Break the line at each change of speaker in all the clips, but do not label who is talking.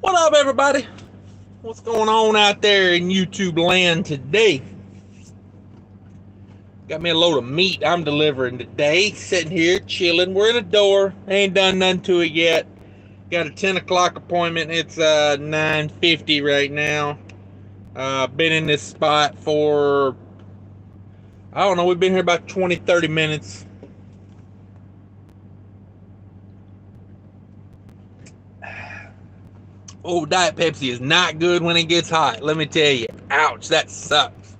What up, everybody? What's going on out there in YouTube land today? Got me a load of meat I'm delivering today. Sitting here, chilling. We're in the door. Ain't done nothing to it yet. Got a 10 o'clock appointment. It's 9:50 right now. Been in this spot for, I don't know, we've been here about 20, 30 minutes. Oh, Diet Pepsi is not good when it gets hot. Let me tell you. Ouch, that sucks.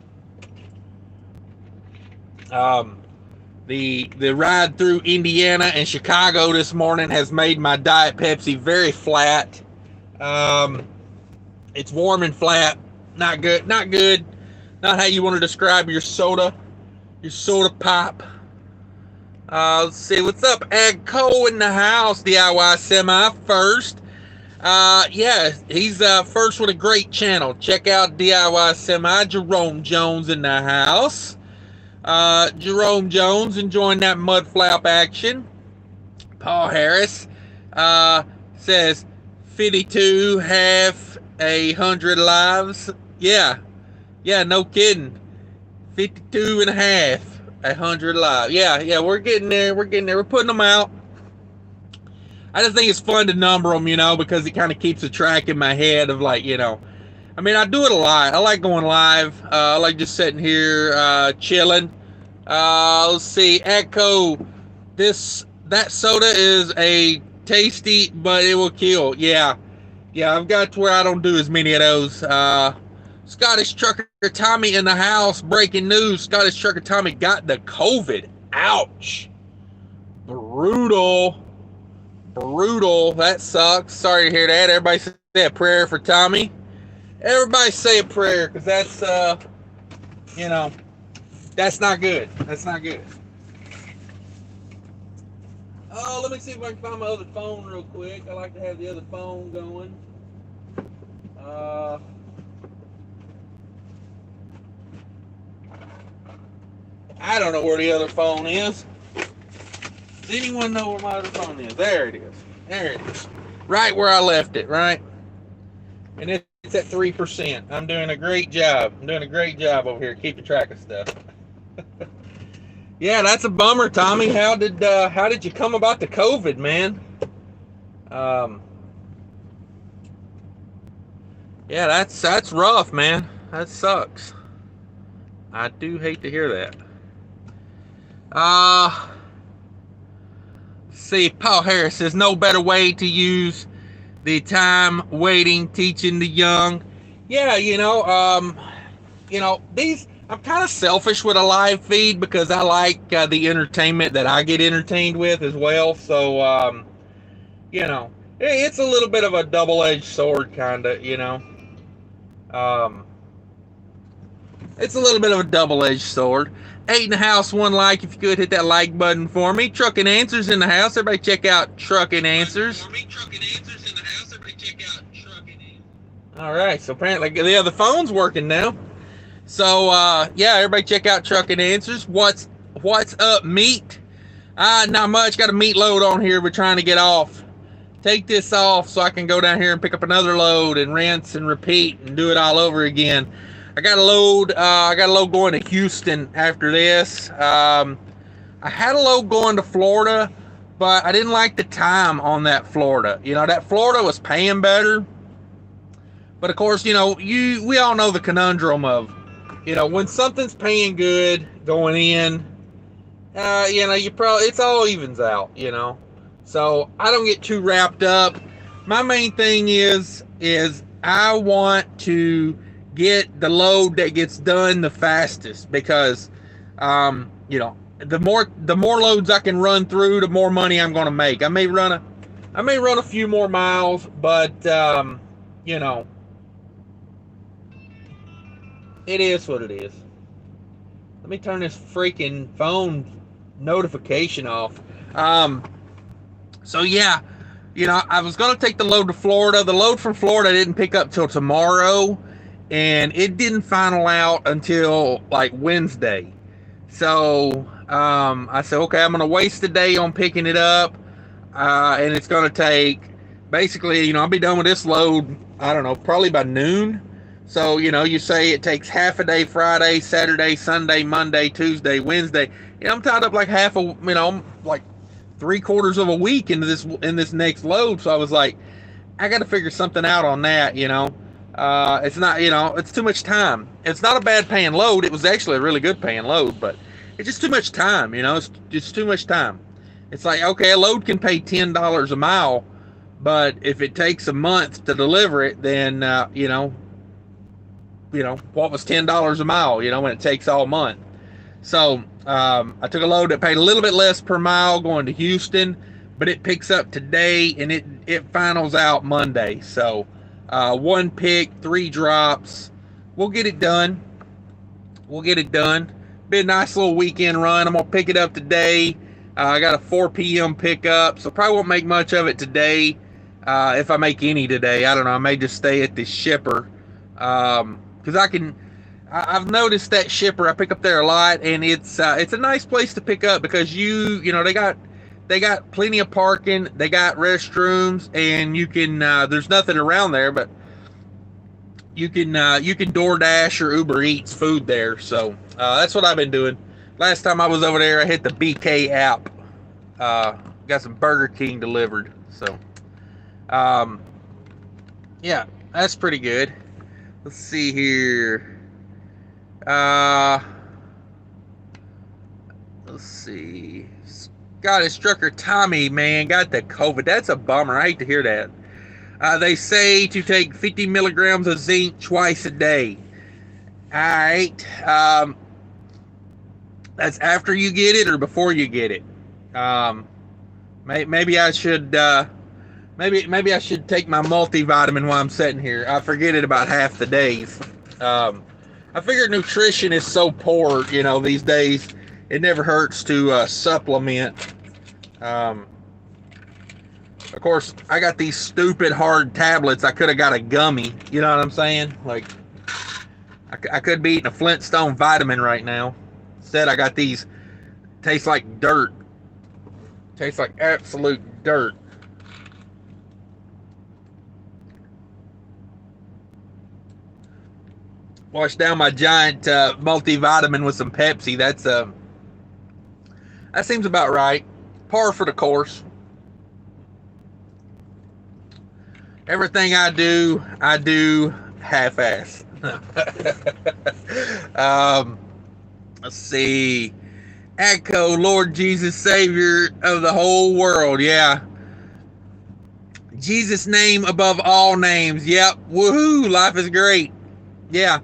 The ride through Indiana and Chicago this morning has made my Diet Pepsi very flat. It's warm and flat. Not good. Not good. Not how you want to describe your soda pop. Let's see. What's up? Agco in the house. DIY Semi first. Yeah, he's first with a great channel. Check out DIY Semi. Jerome Jones in the house. Jerome Jones enjoying that mud flap action. Paul Harris says 52 half 100 lives. Yeah, no kidding. 52 and a half 100 lives. Yeah, we're getting there. We're putting them out. I just think it's fun to number them, because it kind of keeps a track in my head of I mean, I do it a lot. I like going live. I like just sitting here, chilling. Let's see, Echo. That soda is a tasty, but it will kill. Yeah, I've got to where I don't do as many of those. Scottish Trucker Tommy in the house. Breaking news: Scottish Trucker Tommy got the COVID. Ouch! Brutal. That sucks. Sorry to hear that. Everybody say a prayer for Tommy. Everybody say a prayer, because that's that's not good. That's not good. Oh, let me see if I can find my other phone real quick. I like to have the other phone going. I don't know where the other phone is. Does anyone know where my other phone is? There it is. Right where I left it, right? And it's at 3%. I'm doing a great job. Over here keeping track of stuff. Yeah, that's a bummer, Tommy. How did you come about the COVID, man? Yeah, that's rough, man. That sucks. I do hate to hear that. See, Paul Harris says no better way to use the time waiting teaching the young. Yeah, I'm kind of selfish with a live feed because I like the entertainment that I get entertained with as well. So, it's a little bit of a double-edged sword, kind of, It's a little bit of a double-edged sword. 8 in the house, 1 like. If you could hit that like button for me. Trucking Answers in the house. Everybody check out Trucking Answers. All right, so apparently the other phone's working now. So, everybody check out Trucking Answers. What's up, meat? Not much. Got a meat load on here we're trying to get off. Take this off so I can go down here and pick up another load and rinse and repeat and do it all over again. I got a load going to Houston after this. I had a load going to Florida, but I didn't like the time on that Florida. That Florida was paying better. But of course, we all know the conundrum of, when something's paying good going in, it's all evens out, So I don't get too wrapped up. My main thing is I want to get the load that gets done the fastest, because the more loads I can run through, the more money I'm going to make. I may run a few more miles, but it is what it is. Let me turn this freaking phone notification off. So yeah, I was going to take the load to Florida. The load from Florida didn't pick up till tomorrow, and it didn't final out until Wednesday. So I said, okay, I'm going to waste the day on picking it up, and it's going to take basically, I'll be done with this load, I don't know, probably by noon. So, you say it takes half a day Friday, Saturday, Sunday, Monday, Tuesday, Wednesday. I'm tied up like half a, like 3/4 of a week into this next load. So I was like, I got to figure something out on that. It's not, it's too much time. It's not a bad paying load. It was actually a really good paying load, but it's just too much time. It's just too much time. It's like, okay, a load can pay $10 a mile, but if it takes a month to deliver it, then what was $10 a mile? When it takes all month. So I took a load that paid a little bit less per mile going to Houston, but it picks up today and it finals out Monday. So 1 pick, 3 drops. We'll get it done. Be a nice little weekend run. I'm gonna pick it up today. I got a 4 p.m. pickup, so probably won't make much of it today. If I make any today, I don't know. I may just stay at the shipper because I've noticed that shipper. I pick up there a lot, and it's a nice place to pick up because they got plenty of parking, they got restrooms, and you can there's nothing around there, but you can DoorDash or Uber Eats food there. So that's what I've been doing. Last time I was over there, I hit the BK app. Got some Burger King delivered. So yeah, that's pretty good. Let's see here. Let's see. Scott Instructor Tommy, man, got the COVID. That's a bummer. I hate to hear that. They say to take 50 milligrams of zinc twice a day. All right. That's after you get it or before you get it. Maybe I should maybe I should take my multivitamin while I'm sitting here. I forget it about half the days. I figure nutrition is so poor, these days. It never hurts to supplement. Of course, I got these stupid hard tablets. I could have got a gummy. You know what I'm saying? Like, I could be eating a Flintstone vitamin right now. Instead, I got these. Taste like dirt. Tastes like absolute dirt. Wash down my giant multivitamin with some Pepsi. That seems about right. Par for the course. Everything I do half-ass. Let's see. Echo, Lord Jesus, Savior of the whole world. Yeah. Jesus' name above all names. Yep. Woohoo. Life is great. Yeah.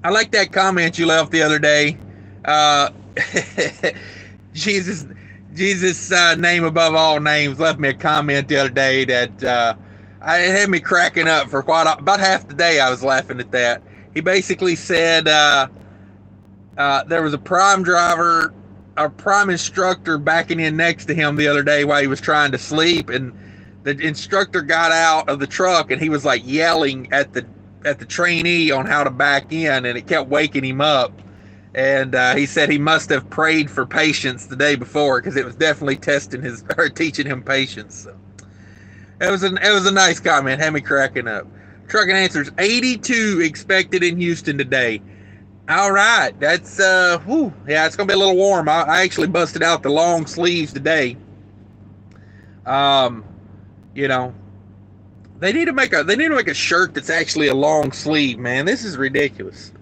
I like that comment you left the other day. Jesus' name above all names left me a comment the other day that it had me cracking up for about half the day. I was laughing at that. He basically said there was a prime instructor backing in next to him the other day while he was trying to sleep, and the instructor got out of the truck and he was like yelling at the trainee on how to back in, and it kept waking him up. And he said he must have prayed for patience the day before because it was definitely teaching him patience. So it was a nice comment. Had me cracking up. Trucking Answers 82 expected in Houston today. All right, that's yeah, it's gonna be a little warm. I actually busted out the long sleeves today. They need to make a shirt that's actually a long sleeve, man. This is ridiculous.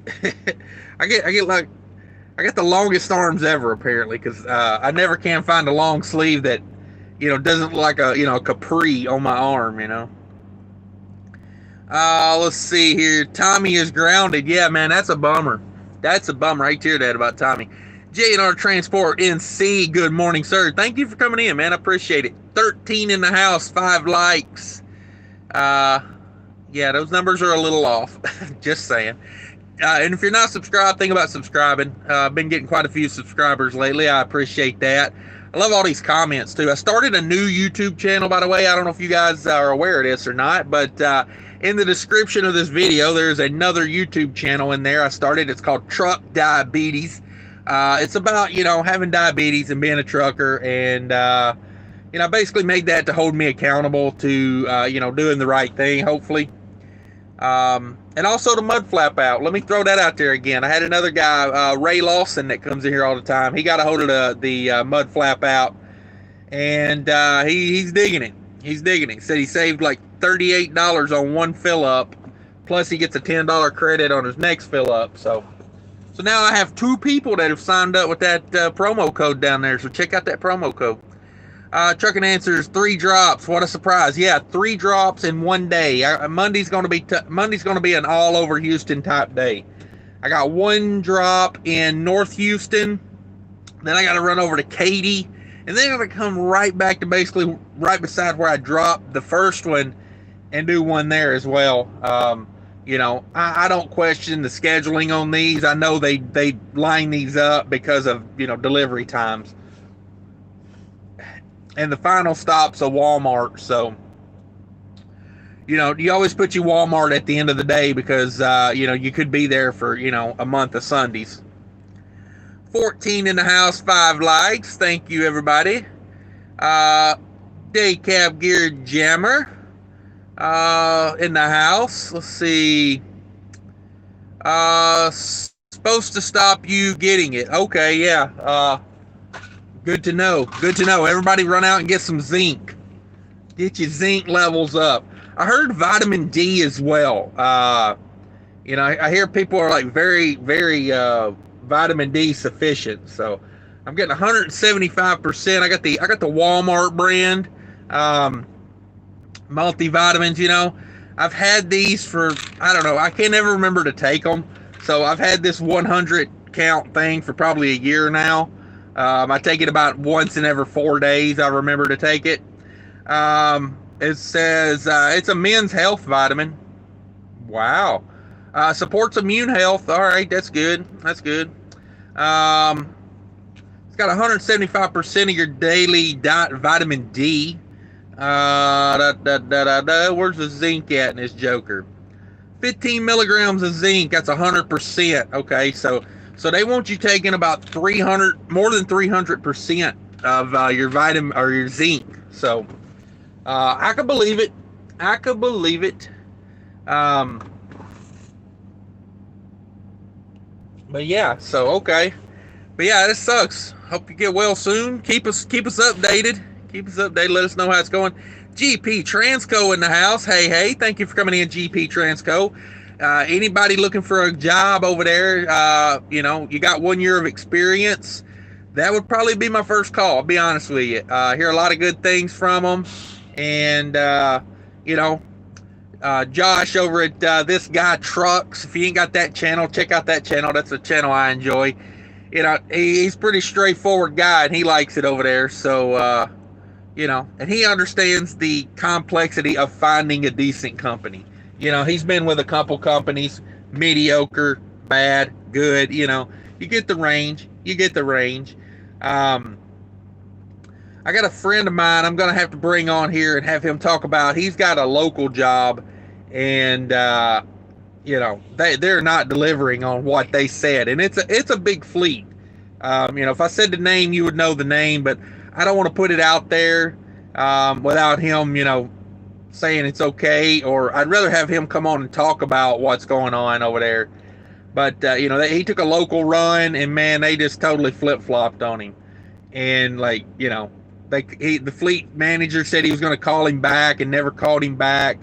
I got the longest arms ever apparently because I never can find a long sleeve that doesn't look like a capri on my arm. Let's see here. Tommy is grounded. Yeah, man, that's a bummer. That's a bummer. I hear that about Tommy. J&R Transport NC. Good morning, sir. Thank you for coming in, man. I appreciate it. 13 in the house, 5 likes. Yeah, those numbers are a little off. Just saying. And if you're not subscribed, think about subscribing. I've been getting quite a few subscribers lately. I appreciate that. I love all these comments, too. I started a new YouTube channel, by the way. I don't know if you guys are aware of this or not, but in the description of this video, there's another YouTube channel in there I started. It's called Truck Diabetes. It's about, having diabetes and being a trucker and, I basically made that to hold me accountable to, doing the right thing, hopefully. And also the mud flap out. Let me throw that out there again. I had another guy, Ray Lawson, that comes in here all the time. He got a hold of the mud flap out, and he's digging it. He's digging it. He said he saved like $38 on one fill up, plus he gets a $10 credit on his next fill up. So now I have 2 people that have signed up with that promo code down there. So check out that promo code. Trucking Answers, 3 drops. What a surprise! Yeah, 3 drops in one day. Monday's going to be an all over Houston type day. I got 1 drop in North Houston. Then I got to run over to Katy, and then I'm going to come right back to basically right beside where I dropped the first one, and do one there as well. I don't question the scheduling on these. I know they line these up because of delivery times. And the final stop's a Walmart, so you always put your Walmart at the end of the day because you could be there for a month of Sundays. 14 in the house, 5 likes. Thank you, everybody. Day Cab Gear Jammer in the house. Let's see. Supposed to stop you getting it. Okay, yeah. Good to know. Good to know. Everybody run out and get some zinc. Get your zinc levels up. I heard vitamin D as well. I hear people are like very, very vitamin D sufficient. So I'm getting 175%. I got the Walmart brand multivitamins. I've had these for, I don't know, I can't ever remember to take them. So I've had this 100 count thing for probably a year now. I take it about once in every 4 days. I remember to take it. It says it's a men's health vitamin. Wow. Supports immune health. All right, that's good. That's good. It's got 175% of your daily diet vitamin D. Where's the zinc at in this joker? 15 milligrams of zinc. That's 100%. Okay, so they want you taking about more than 300% of your vitamin or your zinc. So I could believe it. But yeah, so okay. But yeah, this sucks. Hope you get well soon. Keep us updated. Let us know how it's going. GP Transco in the house. Hey. Thank you for coming in, GP Transco. Anybody looking for a job over there, you got 1 year of experience, that would probably be my first call. I'll be honest with you. I hear a lot of good things from them. And, Josh over at This Guy Trucks, if you ain't got that channel, check out that channel. That's a channel I enjoy. He's a pretty straightforward guy, and he likes it over there. So, and he understands the complexity of finding a decent company. He's been with a couple companies, mediocre, bad, good, you get the range. I got a friend of mine I'm going to have to bring on here and have him talk about, he's got a local job, and, they're not delivering on what they said. And it's a big fleet. If I said the name, you would know the name, but I don't want to put it out there without him, saying it's okay, or I'd rather have him come on and talk about what's going on over there. But he took a local run, and man, they just totally flip-flopped on him. And the fleet manager said he was going to call him back and never called him back.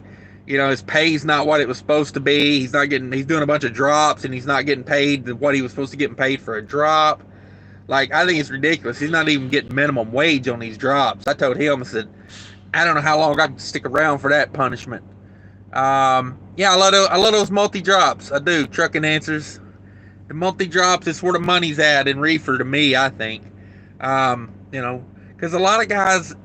His pay's not what it was supposed to be. He's doing a bunch of drops, and he's not getting paid what he was supposed to get paid for a drop. I think it's ridiculous. He's not even getting minimum wage on these drops. I told him, I said, I don't know how long I can stick around for that punishment. I love those multi-drops. I do. Trucking Answers. The multi-drops is where the money's at in reefer to me, I think. Because a lot of guys,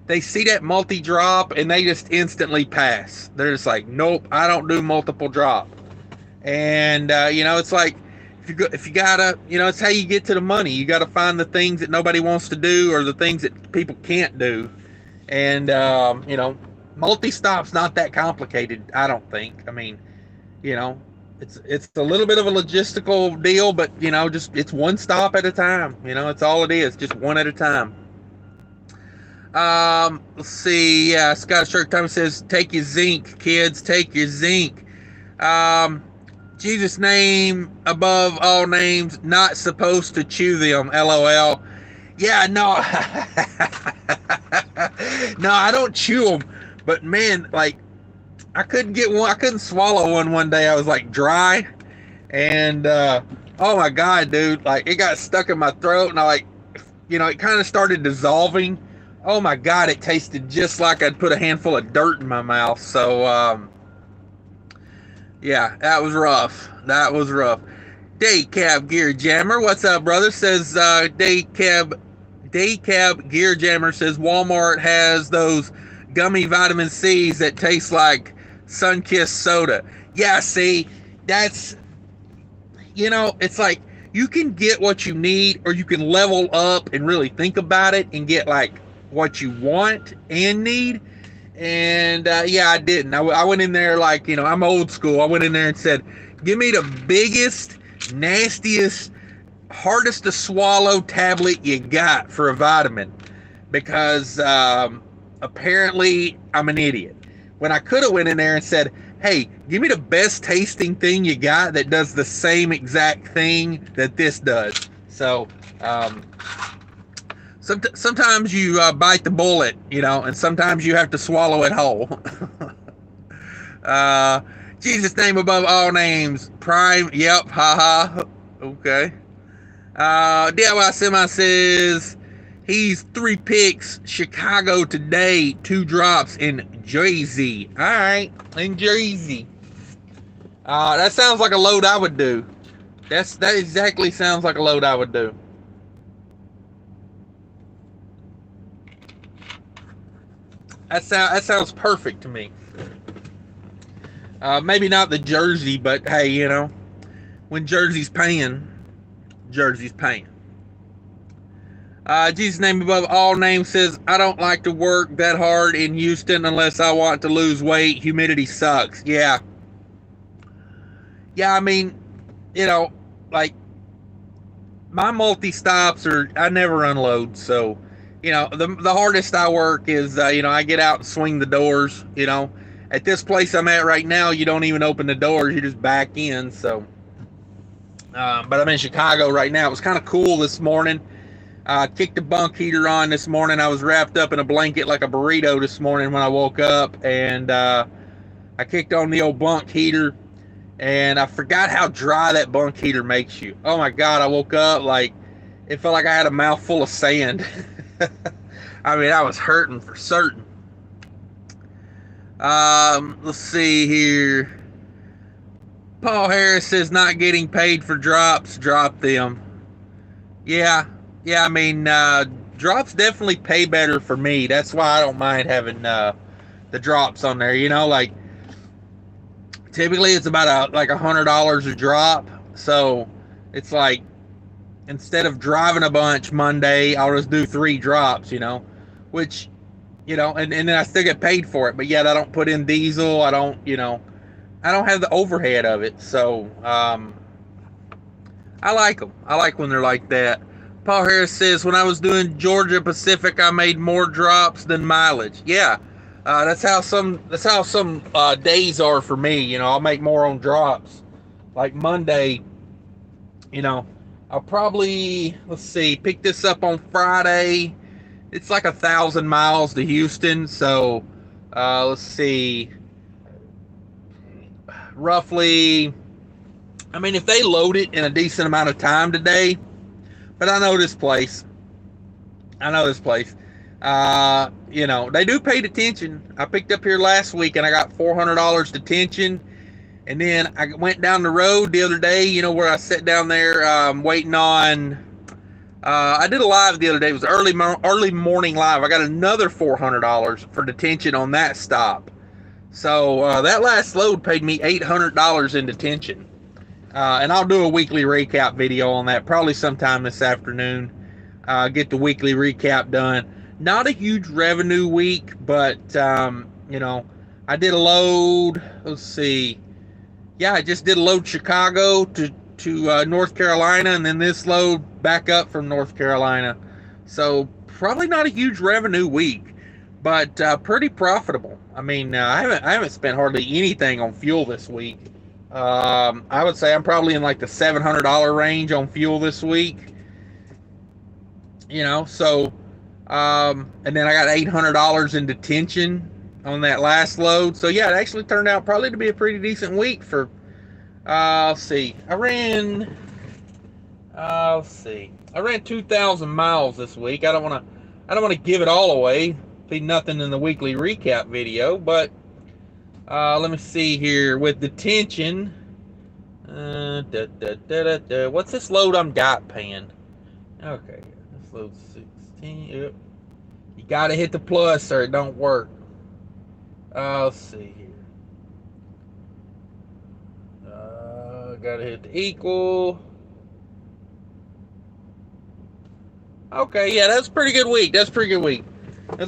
they see that multi-drop and they just instantly pass. They're just like, nope, I don't do multiple drop. And, it's like, if you gotta, it's how you get to the money. You gotta find the things that nobody wants to do, or the things that people can't do. And, multi-stop's not that complicated, I don't think. I mean, it's a little bit of a logistical deal, but, just it's one stop at a time. It's all it is, just one at a time. Let's see. Yeah, Scott Shirt Time says, "Take your zinc, kids. Take your zinc." Um, Jesus' name above all names. Not supposed to chew them. LOL. Yeah, no, no, I don't chew them. But man, like I couldn't get one. I couldn't swallow one day. I was like dry, and oh my god, dude! Like it got stuck in my throat, and I like, it kind of started dissolving. Oh my god, it tasted just like I'd put a handful of dirt in my mouth. So yeah, that was rough. That was rough. Day Cab Gear Jammer, what's up, brother? Says Day Cab Gear Jammer says Walmart has those gummy vitamin C's that taste like Sunkist soda. Yeah, see, that's it's like you can get what you need, or you can level up and really think about it and get like what you want and need. And yeah, I didn't. I went in there like, I'm old school. I went in there and said, give me the biggest, nastiest, hardest to swallow tablet you got for a vitamin, because apparently I'm an idiot. When I could have went in there and said, hey, give me the best tasting thing you got that does the same exact thing that this does. So sometimes you bite the bullet, and sometimes you have to swallow it whole. Jesus' name above all names. Prime, yep, haha. Okay. DIY Semi says he's 3 picks, Chicago today, 2 drops in Jersey. All right, in Jersey. That sounds like a load I would do. That exactly sounds like a load I would do. That sounds perfect to me. Maybe not the Jersey, but hey, when Jersey's paying, Jersey's paying. Jesus' name above all names says, I don't like to work that hard in Houston unless I want to lose weight. Humidity sucks. Yeah. Yeah, I mean, like my multi-stops I never unload. So, the hardest I work is, I get out and swing the doors, At this place I'm at right now, you don't even open the doors. You just back in. So, but I'm in Chicago right now. It was kind of cool this morning. Kicked the bunk heater on this morning. I was wrapped up in a blanket like a burrito this morning when I woke up, and I kicked on the old bunk heater, and I forgot how dry that bunk heater makes you. Oh my God, I woke up like it felt like I had a mouthful of sand. I mean, I was hurting for certain. Let's see here. Paul Harris says not getting paid for drops. Drop them. Yeah, I mean, drops definitely pay better for me. That's why I don't mind having the drops on there. Like typically it's about $100 a drop. So it's like instead of driving a bunch Monday, I'll just do 3 drops. Which and then I still get paid for it. But yet I don't put in diesel. I don't I don't have the overhead of it. So I like them. I like when they're like that. Paul Harris says, when I was doing Georgia Pacific, I made more drops than mileage. Yeah, that's how some days are for me. I'll make more on drops. Like Monday, I'll probably, let's see, pick this up on Friday. It's like 1,000 miles to Houston. So, let's see, roughly, I mean, if they load it in a decent amount of time today, but I know this place. They do pay detention. I picked up here last week and I got $400 detention. And then I went down the road the other day, where I sat down there waiting on. I did a live the other day. It was early morning live. I got another $400 for detention on that stop. So that last load paid me $800 in detention. And I'll do a weekly recap video on that probably sometime this afternoon. Get the weekly recap done. Not a huge revenue week, but I did a load. Let's see. Yeah, I just did a load Chicago to North Carolina, and then this load back up from North Carolina. So probably not a huge revenue week, but pretty profitable. I mean, I haven't spent hardly anything on fuel this week. I would say I'm probably in like the $700 range on fuel this week. So and then I got $800 in detention on that last load. So yeah, it actually turned out probably to be a pretty decent week for. Let's see. I ran 2,000 miles this week. I don't want to give it all away. Be nothing in the weekly recap video, but let me see here with detention. What's this load I'm got paying? Okay, this load's 16. Yep. You gotta hit the plus or it don't work. Let's see here. Gotta hit the equal. Okay, yeah, that's a pretty good week. It's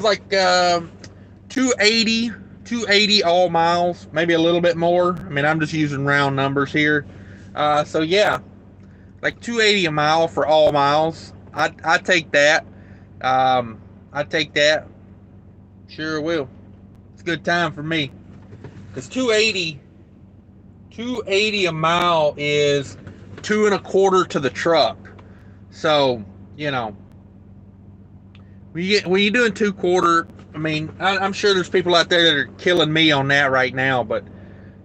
like 280 all miles, maybe a little bit more. I mean, I'm just using round numbers here. So yeah, like 280 a mile for all miles. I take that. I take that. Sure will. It's a good time for me. Because 280 a mile is 2.25 to the truck. So, when you're doing 2.25, I mean, I'm sure there's people out there that are killing me on that right now, but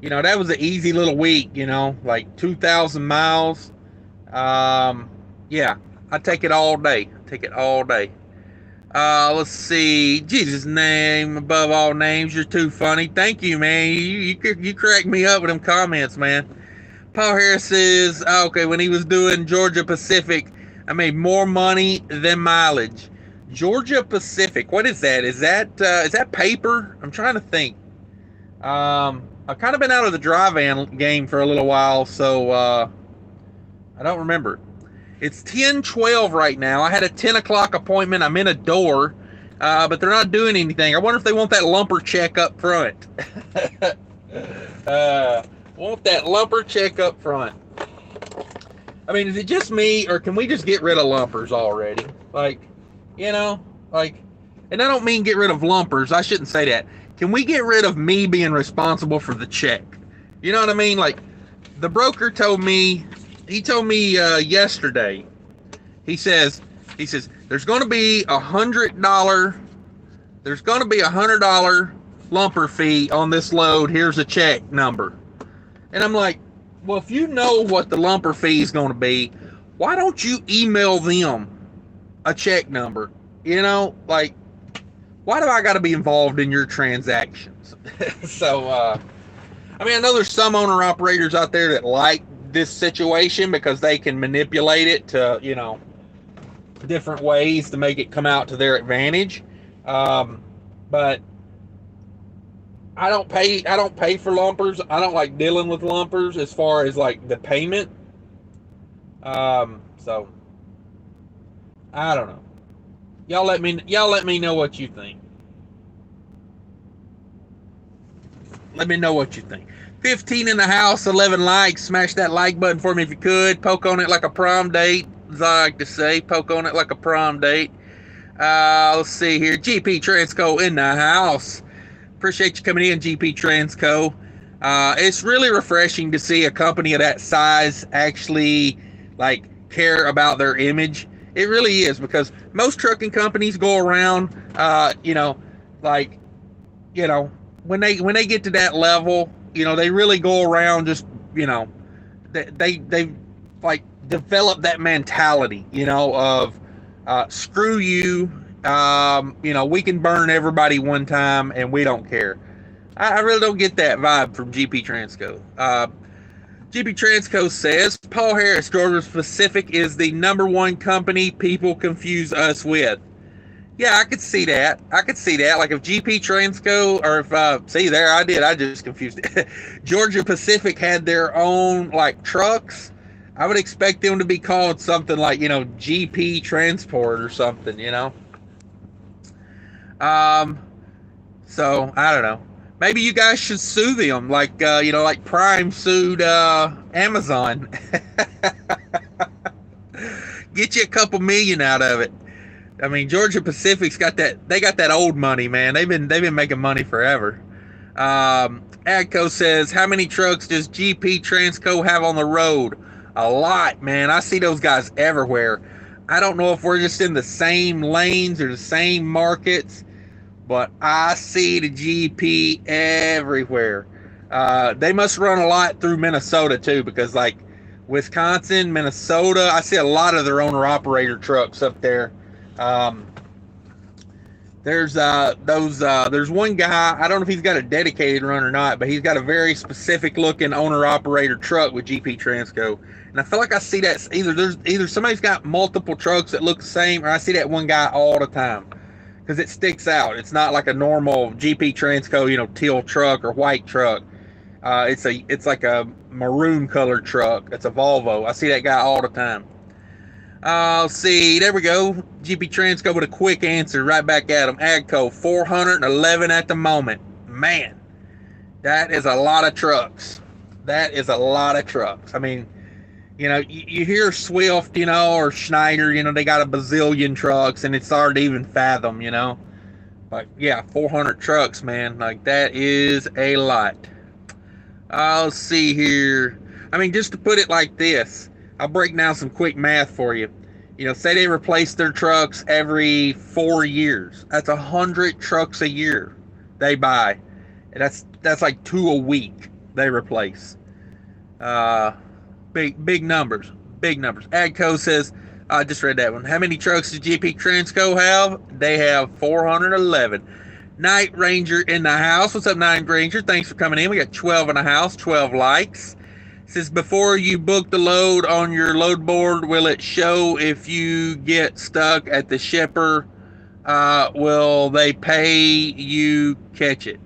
that was an easy little week, like 2,000 miles. Yeah, I take it all day. Let's see. Jesus' name above all names. You're too funny. Thank you, man. You crack me up with them comments, man. Paul Harris says, okay, when he was doing Georgia Pacific, I made more money than mileage. Georgia Pacific, what is that? Is that paper? I'm trying to think. I've kind of been out of the dry van game for a little while, so I don't remember. It's 10:12 right now. I had a 10 o'clock appointment. I'm in a door, but they're not doing anything. I wonder if they want that lumper check up front. Want that lumper check up front. I mean, is it just me, or can we just get rid of lumpers already? And I don't mean get rid of lumpers. I shouldn't say that. Can we get rid of me being responsible for the check? You know what I mean? Like, the broker told me yesterday, he says, there's going to be $100 lumper fee on this load. Here's a check number. And I'm like, well, if you know what the lumper fee is going to be, why don't you email them a check number? Why do I got to be involved in your transactions? So, I mean, I know there's some owner operators out there that like this situation because they can manipulate it to, different ways to make it come out to their advantage. But I don't pay for lumpers. I don't like dealing with lumpers as far as like the payment. So I don't know. Y'all let me know what you think. Let me know what you think. 15 in the house, 11 likes. Smash that like button for me if you could. Poke on it like a prom date, as I like to say. Poke on it like a prom date. Let's see here. GP Transco in the house. Appreciate you coming in, GP Transco. It's really refreshing to see a company of that size actually care about their image. It really is, because most trucking companies go around, when they get to that level, they really go around just, they develop that mentality, of screw you, we can burn everybody one time and we don't care. I really don't get that vibe from GP Transco. GP Transco says, Paul Harris, Georgia Pacific is the #1 company people confuse us with. Yeah, I could see that. Like if GP Transco, or if, I just confused it. Georgia Pacific had their own, trucks, I would expect them to be called something like, GP Transport or something, So, I don't know. Maybe you guys should sue them, like Prime sued Amazon. Get you a couple million out of it. I mean, Georgia Pacific's got that. They got that old money, man. They've been making money forever. Agco says, how many trucks does GP Transco have on the road? A lot, man. I see those guys everywhere. I don't know if we're just in the same lanes or the same markets, but I see the GP everywhere. They must run a lot through Minnesota too, because like Wisconsin, Minnesota, I see a lot of their owner operator trucks up there. There's one guy, I don't know if he's got a dedicated run or not, but he's got a very specific looking owner operator truck with GP Transco. And I feel like I see that either somebody's got multiple trucks that look the same, or I see that one guy all the time. Because it sticks out. It's not like a normal GP Transco, teal truck or white truck. It's like a maroon colored truck. It's a Volvo. I see that guy all the time. Let's see. There we go. GP Transco with a quick answer right back at him. Agco 411 at the moment. Man, that is a lot of trucks. That is a lot of trucks. I mean, you hear Swift, or Schneider, they got a bazillion trucks, and it's hard to even fathom, But yeah, 400 trucks, man. Like, that is a lot. Let's see here. I mean, just to put it like this, I'll break down some quick math for you. Say they replace their trucks every 4 years. That's 100 trucks a year they buy. And that's like 2 a week they replace. Big numbers. Agco says, I just read that one. How many trucks does GP Transco have? They have 411. Night Ranger in the house. What's up, Night Ranger? Thanks for coming in. We got 12 in the house, 12 likes. It says, before you book the load on your load board, will it show if you get stuck at the shipper? Will they pay you catch it?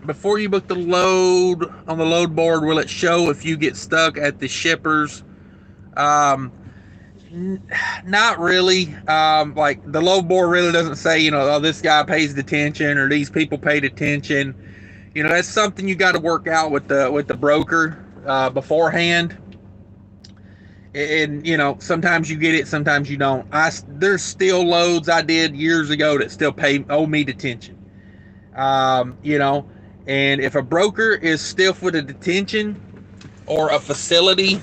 Before you book the load on the load board, will it show if you get stuck at the shippers? Not really. Like, the load board really doesn't say, this guy pays attention or these people paid attention. That's something you got to work out with the broker beforehand. And sometimes you get it, sometimes you don't. There's still loads I did years ago that still owe me detention. And if a broker is stiff with a detention, or a facility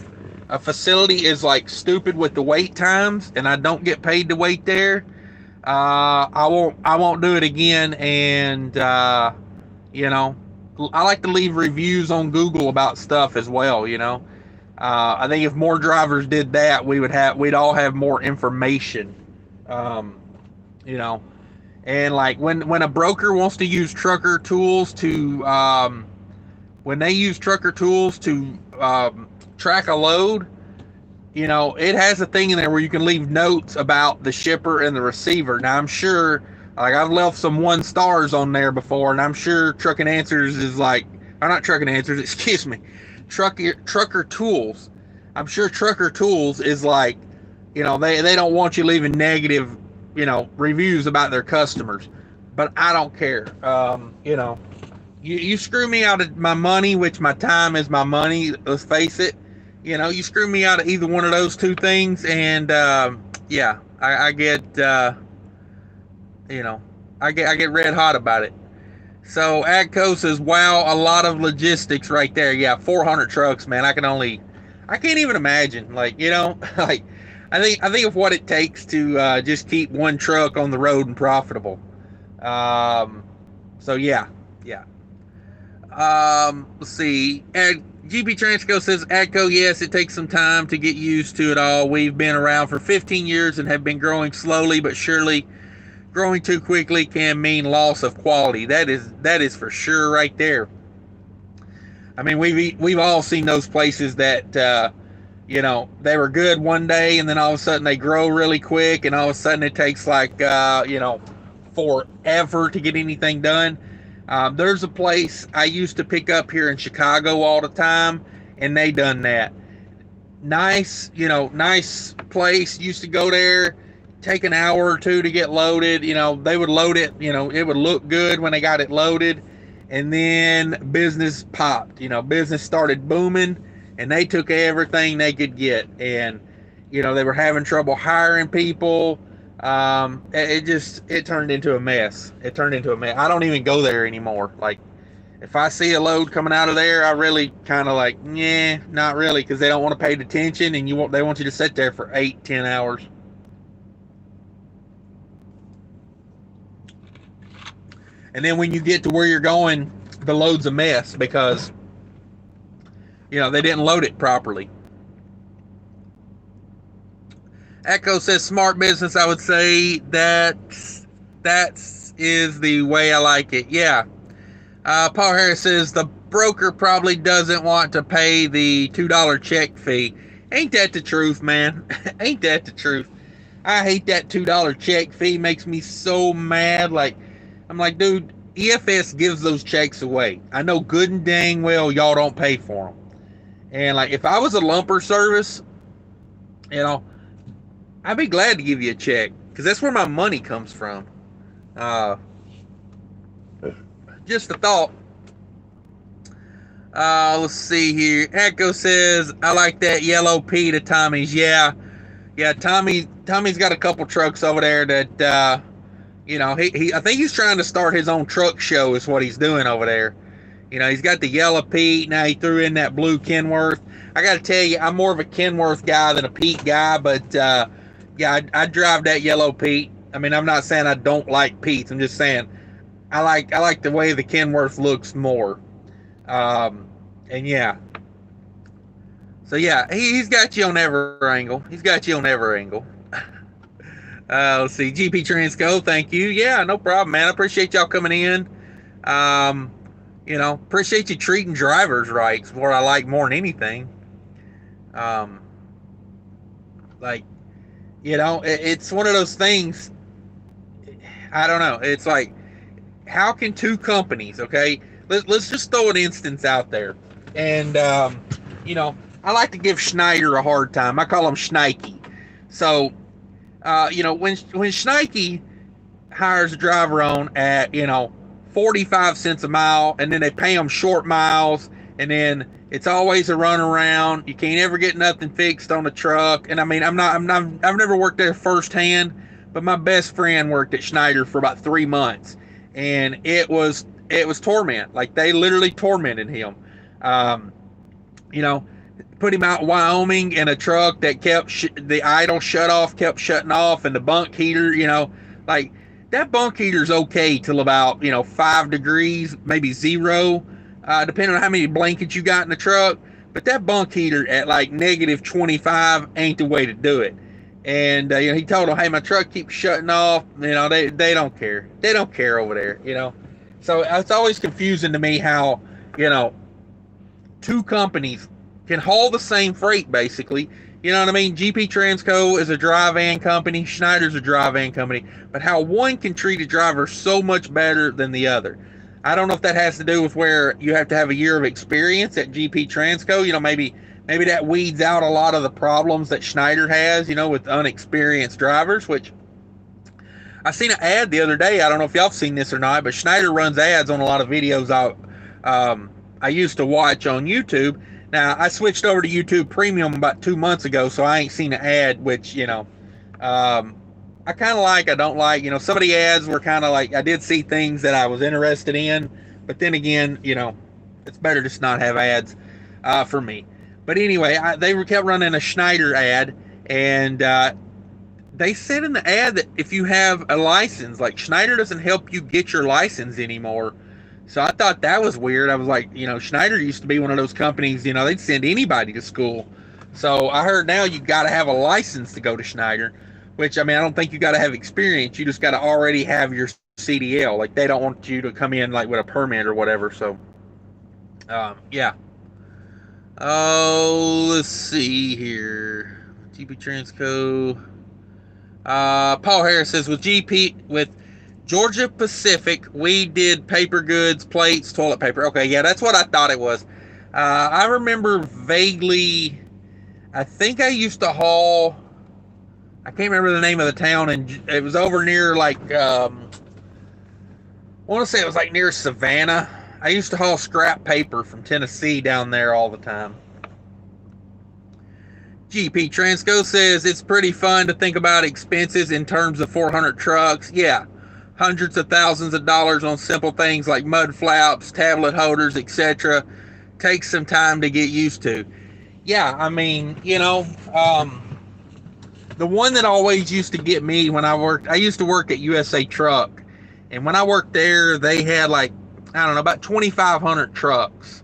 is like stupid with the wait times, and I don't get paid to wait there, I won't do it again. And I like to leave reviews on Google about stuff as well. I think if more drivers did that, we'd all have more information. And like when a broker wants to use trucker tools to track a load, it has a thing in there where you can leave notes about the shipper and the receiver. Now, I'm sure, like, I've left some 1 stars on there before, and I'm sure Trucking Answers is like, or not Trucking Answers, excuse me, Trucker Tools. I'm sure Trucker Tools is like, they don't want you leaving negative, reviews about their customers. But I don't care. You screw me out of my money, which my time is my money, let's face it. You screw me out of either one of those two things, and I get red hot about it. So Agco says, wow, a lot of logistics right there. Yeah, 400 trucks, man. I can't even imagine. Like, like, I think of what it takes to just keep one truck on the road and profitable. So yeah. Let's see. GP Transco says, Agco, yes, it takes some time to get used to it all. We've been around for 15 years and have been growing slowly but surely. Growing too quickly can mean loss of quality. That is for sure right there. I mean, we've all seen those places that they were good one day, and then all of a sudden they grow really quick, and all of a sudden it takes like forever to get anything done. There's a place I used to pick up here in Chicago all the time, and they done that. Nice place. Used to go there, take an hour or two to get loaded. They would load it. It would look good when they got it loaded, and then business popped. Business started booming, and they took everything they could get. And They were having trouble hiring people. It turned into a mess. It turned into a mess. I don't even go there anymore. Like, if I see a load coming out of there, I really kind of like, yeah, not really, because they don't want to pay attention, and they want you to sit there for 8-10 hours. And then when you get to where you're going, the load's a mess because they didn't load it properly. Echo says smart business. I would say that is the way I like it. Yeah. Paul Harris says the broker probably doesn't want to pay the $2 check fee. Ain't that the truth, man? Ain't that the truth? I hate that $2 check fee. Makes me so mad. Like, I'm like, dude, EFS gives those checks away. I know good and dang well y'all don't pay for them. And like, if I was a lumper service, I'd be glad to give you a check because that's where my money comes from. Just a thought. Let's see here. Echo says, I like that yellow P to Tommy's. Yeah. Tommy's got a couple trucks over there that, I think he's trying to start his own truck show is what he's doing over there. He's got the yellow Pete. Now he threw in that blue Kenworth. I got to tell you, I'm more of a Kenworth guy than a Pete guy, but I drive that yellow Pete. I mean, I'm not saying I don't like Pete's. I'm just saying I like the way the Kenworth looks more. And yeah. So yeah, he's got you on every angle. He's got you on every angle. Let's see, GP Transco, thank you. Yeah, no problem, man. I appreciate y'all coming in. Appreciate you treating drivers right. It's what I like more than anything. It's one of those things. I don't know. It's like, how can two companies, okay? Let's just throw an instance out there. And, I like to give Schneider a hard time. I call him Schneike. So, when Schneike hires a driver on at, 45 cents a mile, and then they pay them short miles, and then it's always a runaround. You can't ever get nothing fixed on the truck. And I mean, I've never worked there firsthand, but my best friend worked at Schneider for about 3 months, and it was torment. Like, they literally tormented him. Put him out in Wyoming in a truck that kept the idle shut off kept shutting off, and the bunk heater, like, that bunk heater's okay till about 5 degrees, maybe 0, depending on how many blankets you got in the truck. But that bunk heater at like negative 25 ain't the way to do it. And he told them, hey, my truck keeps shutting off. They don't care. They don't care over there. So it's always confusing to me how two companies can haul the same freight, basically. You know what I mean? GP Transco is a dry van company. Schneider's a dry van company. But how one can treat a driver so much better than the other. I don't know if that has to do with where you have to have a year of experience at GP Transco. Maybe that weeds out a lot of the problems that Schneider has, with unexperienced drivers, which I seen an ad the other day. I don't know if y'all have seen this or not, but Schneider runs ads on a lot of videos I used to watch on YouTube. Now, I switched over to YouTube Premium about 2 months ago, so I ain't seen an ad, which, I kind of like, I don't like. Some of the ads were kind of like, I did see things that I was interested in, but then again, it's better just not have ads for me. But anyway, they kept running a Schneider ad, and they said in the ad that if you have a license, like, Schneider doesn't help you get your license anymore. So I thought that was weird. I was like, Schneider used to be one of those companies, they'd send anybody to school. So I heard now you got to have a license to go to Schneider, which, I mean, I don't think you got to have experience. You just got to already have your CDL. Like, they don't want you to come in, like, with a permit or whatever. So, yeah. Oh, let's see here. GP Transco. Paul Harris says, with Georgia Pacific, we did paper goods, plates, toilet paper. Okay, yeah, that's what I thought it was. I remember vaguely, I think I used to haul, I can't remember the name of the town, and it was over near, like, I want to say it was like near Savannah. I used to haul scrap paper from Tennessee down there all the time. GP Transco says it's pretty fun to think about expenses in terms of 400 trucks. Yeah, hundreds of thousands of dollars on simple things like mud flaps, tablet holders, etc. Takes some time to get used to. Yeah, I mean, the one that always used to get me when I used to work at USA Truck, and when I worked there, they had like, I don't know, about 2,500 trucks.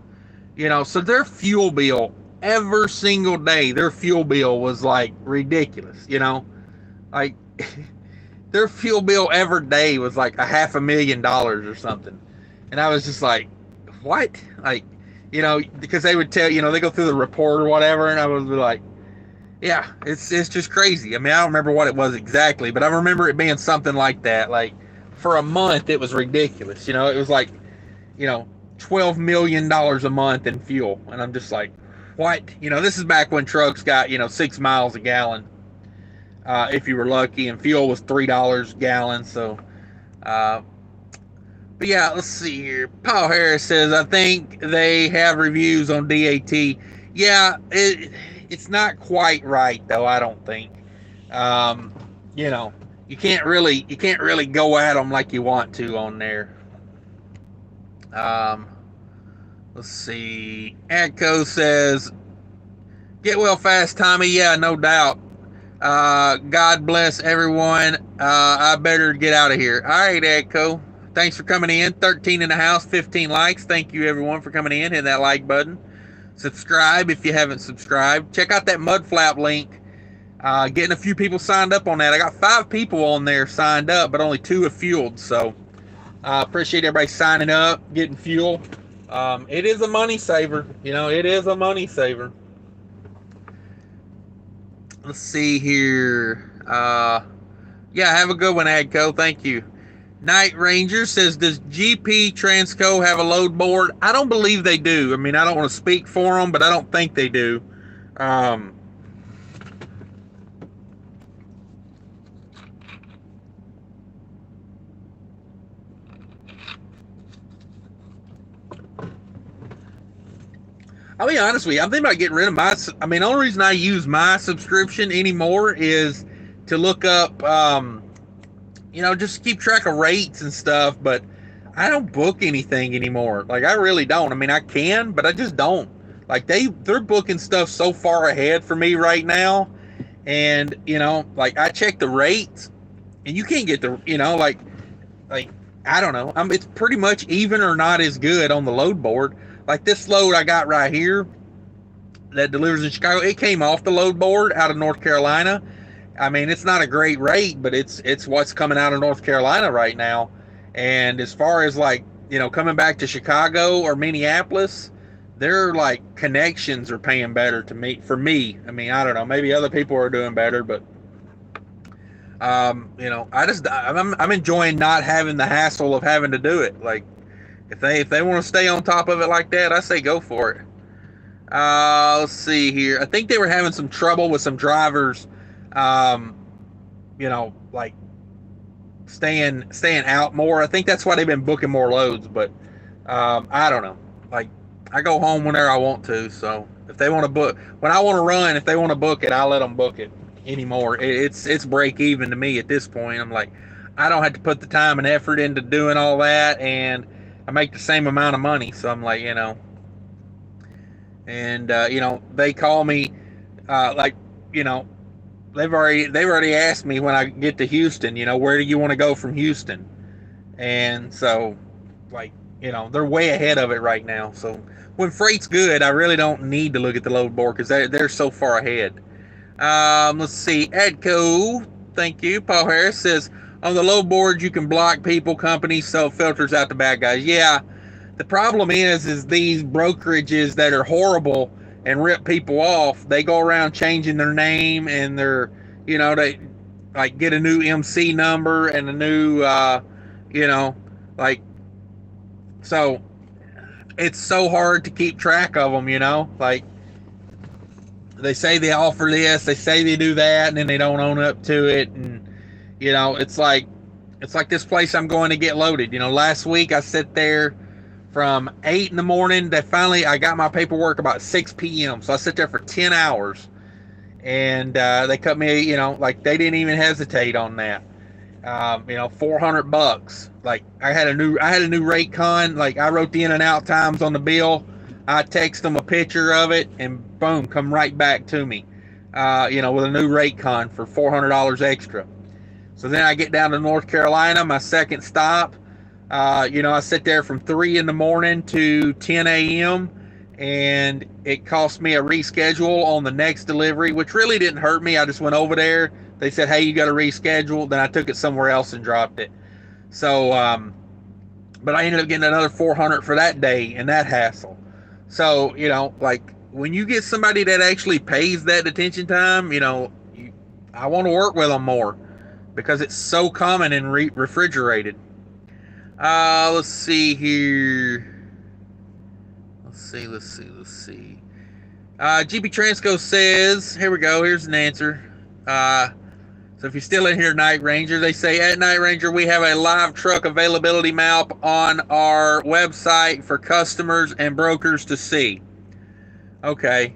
So their fuel bill every single day, their fuel bill was like ridiculous. Like their fuel bill every day was like $500,000 or something, and I was just like, what? Like, because they would tell, they go through the report or whatever, and I would be like, yeah, it's just crazy. I mean, I don't remember what it was exactly, but I remember it being something like that. Like for a month, it was ridiculous. It was like, $12 million a month in fuel, and I'm just like, what? This is back when trucks got 6 miles a gallon, if you were lucky, and fuel was $3 a gallon. So, but yeah, let's see here. Paul Harris says, I think they have reviews on DAT. Yeah, it's not quite right though. I don't think. You can't really go at them like you want to on there. Let's see. Adco says, get well fast, Tommy. Yeah, no doubt. God bless everyone. I better get out of here. All right, Adco. Thanks for coming in. 13 in the house, 15 likes. Thank you, everyone, for coming in. Hit that like button. Subscribe if you haven't subscribed. Check out that mud flap link. Getting a few people signed up on that. I got 5 people on there signed up, but only 2 have fueled. So appreciate everybody signing up, getting fuel. It is a money saver. It is a money saver. Let's see here. Yeah, have a good one, Adco. Thank you. Night Ranger says, does GP Transco have a load board? I don't believe they do. I mean, I don't want to speak for them, but I don't think they do. I I'll be honest with you. I'm thinking about getting rid of my. I mean, the only reason I use my subscription anymore is to look up, just keep track of rates and stuff. But I don't book anything anymore. Like, I really don't. I mean, I can, but I just don't. Like, they're booking stuff so far ahead for me right now, and like I check the rates, and you can't get the, like I don't know. It's pretty much even or not as good on the load board. Like this load I got right here that delivers in Chicago, it came off the load board out of North Carolina. I mean, it's not a great rate, but it's what's coming out of North Carolina right now. And as far as like, coming back to Chicago or Minneapolis, their like connections are paying better for me. I mean, I don't know, maybe other people are doing better, but I'm enjoying not having the hassle of having to do it. Like, if they want to stay on top of it like that, I say go for it. Let's see here. I think they were having some trouble with some drivers, like staying out more. I think that's why they've been booking more loads. But I don't know. Like, I go home whenever I want to. So if they want to book, when I want to run, if they want to book it, I'll let them book it anymore. It's break even to me at this point. I'm like, I don't have to put the time and effort into doing all that, and I make the same amount of money. So I'm like, and they call me, they've already asked me when I get to Houston, where do you want to go from Houston? And so, like, they're way ahead of it right now. So when freight's good, I really don't need to look at the load board because they're so far ahead. Let's see, Adco, thank you. Paul Harris says, on the load board, you can block people, companies, so it filters out the bad guys. Yeah, the problem is these brokerages that are horrible and rip people off, they go around changing their name and their, they like get a new MC number and a new, so it's so hard to keep track of them, like they say they offer this, they say they do that, and then they don't own up to it. And it's like this place I'm going to get loaded. Last week I sit there from 8 in the morning. I got my paperwork about 6 p.m. So I sit there for 10 hours. and they cut me, like they didn't even hesitate on that. $400. Like I had a new rate con. Like I wrote the in and out times on the bill. I text them a picture of it, and boom, come right back to me. With a new rate con for $400 extra. So then I get down to North Carolina, my second stop. I sit there from 3 in the morning to 10 a.m. and it cost me a reschedule on the next delivery, which really didn't hurt me. I just went over there. They said, hey, you got to reschedule. Then I took it somewhere else and dropped it. So, but I ended up getting another 400 for that day and that hassle. So, like when you get somebody that actually pays that detention time, I want to work with them more because it's so common and refrigerated. Let's see here. Let's see. GP Transco says, here we go. Here's an answer. So if you're still in here, Night Ranger, they say at Night Ranger, we have a live truck availability map on our website for customers and brokers to see. Okay.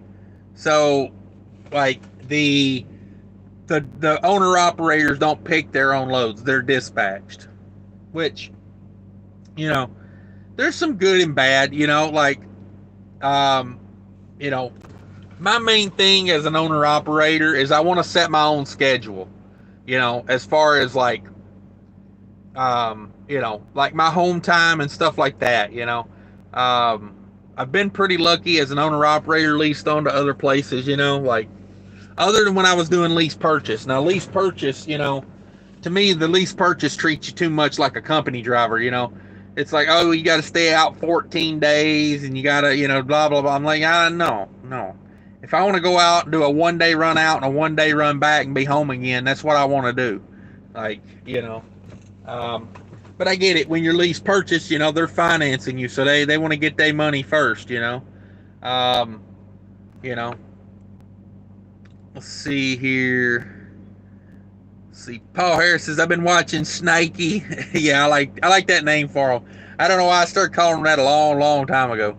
So, like, the owner operators don't pick their own loads. They're dispatched. Which, there's some good and bad, my main thing as an owner operator is I want to set my own schedule, as far as like my home time and stuff like that, I've been pretty lucky as an owner operator leased on to other places, like other than when I was doing lease purchase. Now, lease purchase, to me, the lease purchase treats you too much like a company driver, It's like, oh, you got to stay out 14 days and you got to, blah, blah, blah. I'm like, no. If I want to go out and do a 1 day run out and a 1 day run back and be home again, that's what I want to do. Like, but I get it. When you're lease purchase, they're financing you. So they want to get their money first, Let's see here. See, Paul Harris says, I've been watching Snakey. Yeah, I like that name for him. I don't know why I started calling him that a long, long time ago.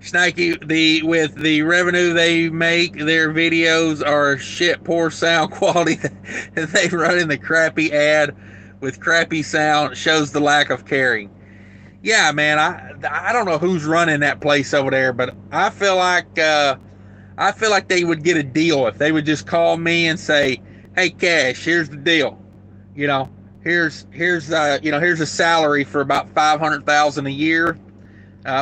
Snakey, with the revenue they make, their videos are shit, poor sound quality. They run in the crappy ad with crappy sound, shows the lack of caring. Yeah, man, I don't know who's running that place over there, but I feel like they would get a deal if they would just call me and say, hey, Cash, here's the deal. Here's a salary for about $500,000 a year,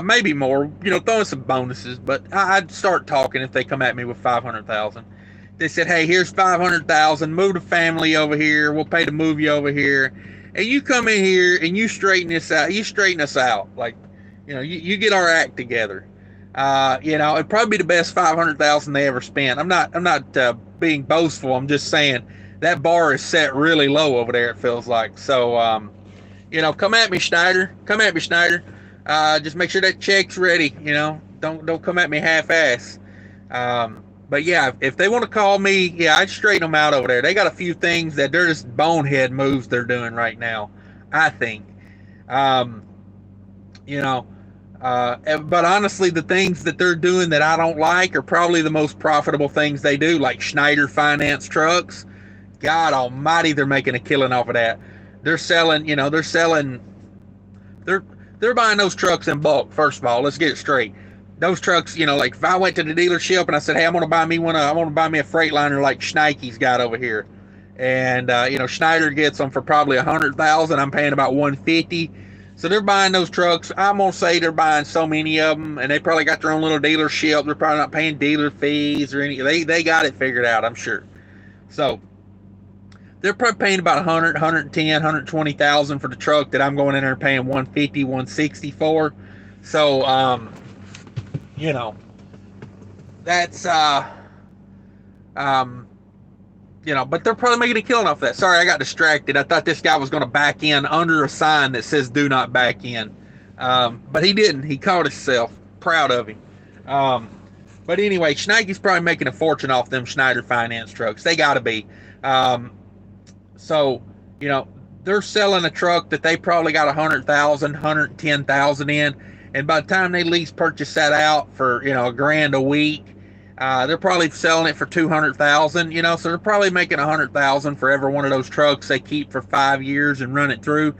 maybe more. Throwing some bonuses, but I'd start talking if they come at me with $500,000. They said, hey, here's $500,000. Move the family over here. We'll pay to move you over here, and you come in here and you straighten this out. You straighten us out, like, you get our act together. It'd probably be the best $500,000 they ever spent. I'm not being boastful. I'm just saying that bar is set really low over there. It feels like. So, come at me, Schneider. Come at me, Schneider. Just make sure that check's ready. Don't come at me half-ass. But yeah, if they want to call me, yeah, I'd straighten them out over there. They got a few things that they're just bonehead moves they're doing right now, I think. But honestly, the things that they're doing that I don't like are probably the most profitable things they do, like Schneider Finance trucks. God almighty, they're making a killing off of that. They're buying those trucks in bulk. First of all, let's get it straight. Those trucks, like if I went to the dealership and I said, hey, I want to buy me a Freightliner like Schneike's got over here. And, Schneider gets them for probably $100,000. I'm paying about $150,000. So they're buying those trucks. I'm going to say they're buying so many of them, and they probably got their own little dealership. They're probably not paying dealer fees or anything. They got it figured out, I'm sure. So they're probably paying about 100, 110, 120,000 for the truck that I'm going in there and paying 150, 160 for. So, that's, but they're probably making a killing off that. Sorry, I got distracted. I thought this guy was going to back in under a sign that says do not back in. But he didn't. He caught himself. Proud of him. But anyway, Schneike's probably making a fortune off them Schneider Finance trucks. They got to be. So, they're selling a truck that they probably got 100,000, 110,000 in. And by the time they lease purchase that out for, $1,000 a week, They're probably selling it for 200,000, so they're probably making 100,000 for every one of those trucks they keep for 5 years and run it through.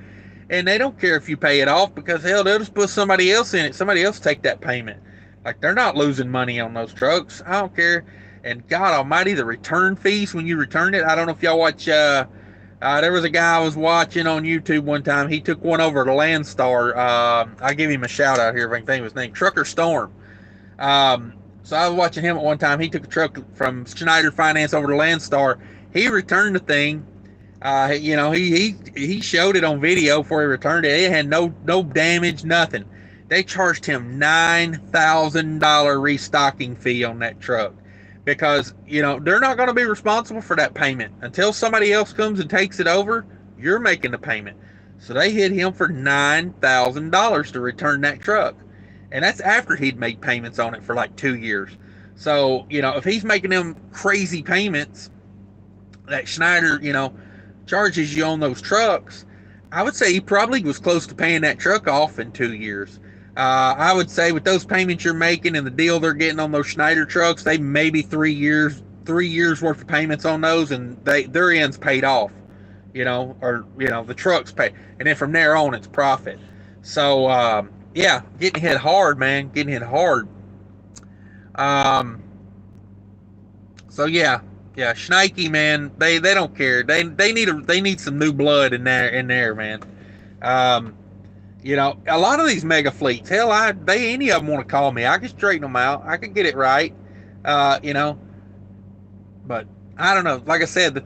And they don't care if you pay it off, because hell, they'll just put somebody else in it. Somebody else take that payment. Like, they're not losing money on those trucks. I don't care. And God Almighty, the return fees when you return it. I don't know if y'all watch. There was a guy I was watching on YouTube one time. He took one over to Landstar. I'll give him a shout out here if I can think of his name. Trucker Storm. So I was watching him at one time. He took a truck from Schneider Finance over to Landstar. He returned the thing. He showed it on video before he returned it. It had no damage, nothing. They charged him $9,000 restocking fee on that truck, because they're not going to be responsible for that payment until somebody else comes and takes it over. You're making the payment. So they hit him for $9,000 to return that truck, and that's after he'd made payments on it for like 2 years. So if he's making them crazy payments that Schneider charges you on those trucks, I would say he probably was close to paying that truck off in 2 years. I would say with those payments you're making and the deal they're getting on those Schneider trucks, they maybe 3 years worth of payments on those, and their end's paid off, the truck's paid, and then from there on it's profit. So yeah, getting hit hard, man, getting hit hard. So yeah, Schneike, man, they don't care. They need some new blood in there, man. A lot of these mega fleets, hell, any of them want to call me, I can straighten them out. I can get it right. But I don't know. Like I said, the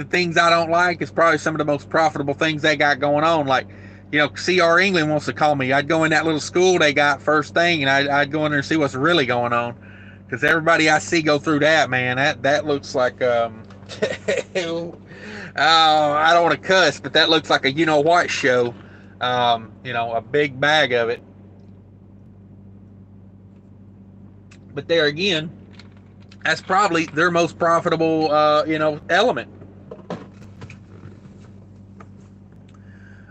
things I don't like is probably some of the most profitable things they got going on. Like, CR England wants to call me. I'd go in that little school they got first thing, and I'd go in there and see what's really going on. Because everybody I see go through that, man, that looks like, I don't want to cuss, but that looks like a what show. A big bag of it. But there again, that's probably their most profitable, element.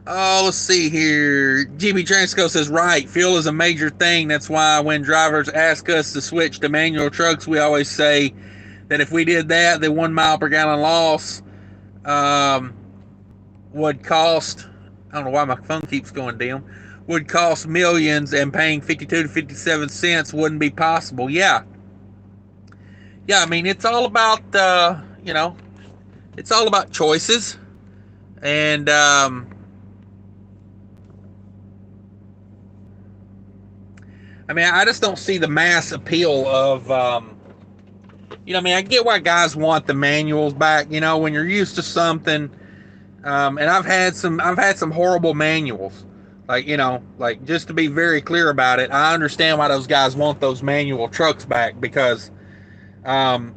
Oh, let's see here. Jimmy Transco says, right, fuel is a major thing. That's why when drivers ask us to switch to manual trucks, we always say that if we did that, the 1 mile per gallon loss would cost, I don't know why my phone keeps going dim, would cost millions, and paying 52 to 57 cents wouldn't be possible. Yeah. I mean, it's all about, it's all about choices. And, I just don't see the mass appeal of, I get why guys want the manuals back, when you're used to something. And I've had some horrible manuals. Like, just to be very clear about it, I understand why those guys want those manual trucks back, because, some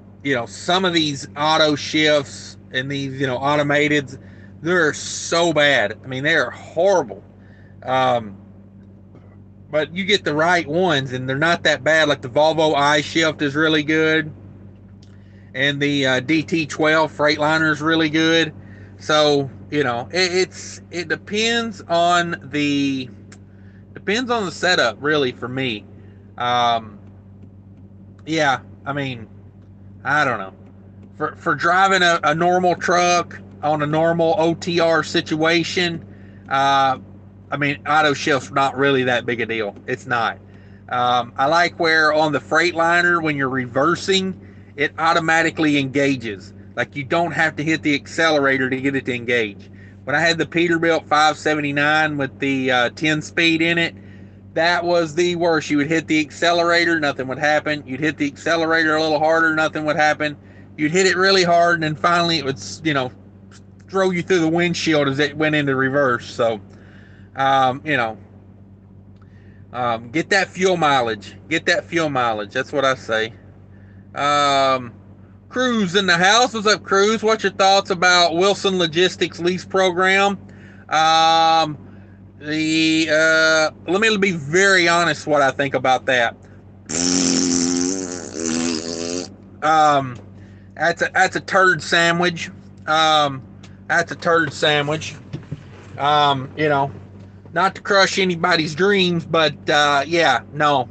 of these auto shifts and these, automateds, they're so bad. They are horrible. But you get the right ones, and they're not that bad. Like the Volvo I-Shift is really good, and the DT12 Freightliner is really good. So it depends on the setup, really, for me. I don't know. For driving a normal truck on a normal OTR situation, auto shift's not really that big a deal. It's not. I like where on the Freightliner, when you're reversing, it automatically engages. Like, you don't have to hit the accelerator to get it to engage. When I had the Peterbilt 579 with the 10-speed in it, that was the worst. You would hit the accelerator, nothing would happen. You'd hit the accelerator a little harder, nothing would happen. You'd hit it really hard, and then finally it would, throw you through the windshield as it went into reverse. So, get that fuel mileage. Get that fuel mileage. That's what I say. Cruz in the house. What's up, Cruz? What's your thoughts about Wilson Logistics lease program? Let me be very honest what I think about that. That's a turd sandwich. That's a turd sandwich. Not to crush anybody's dreams, but no,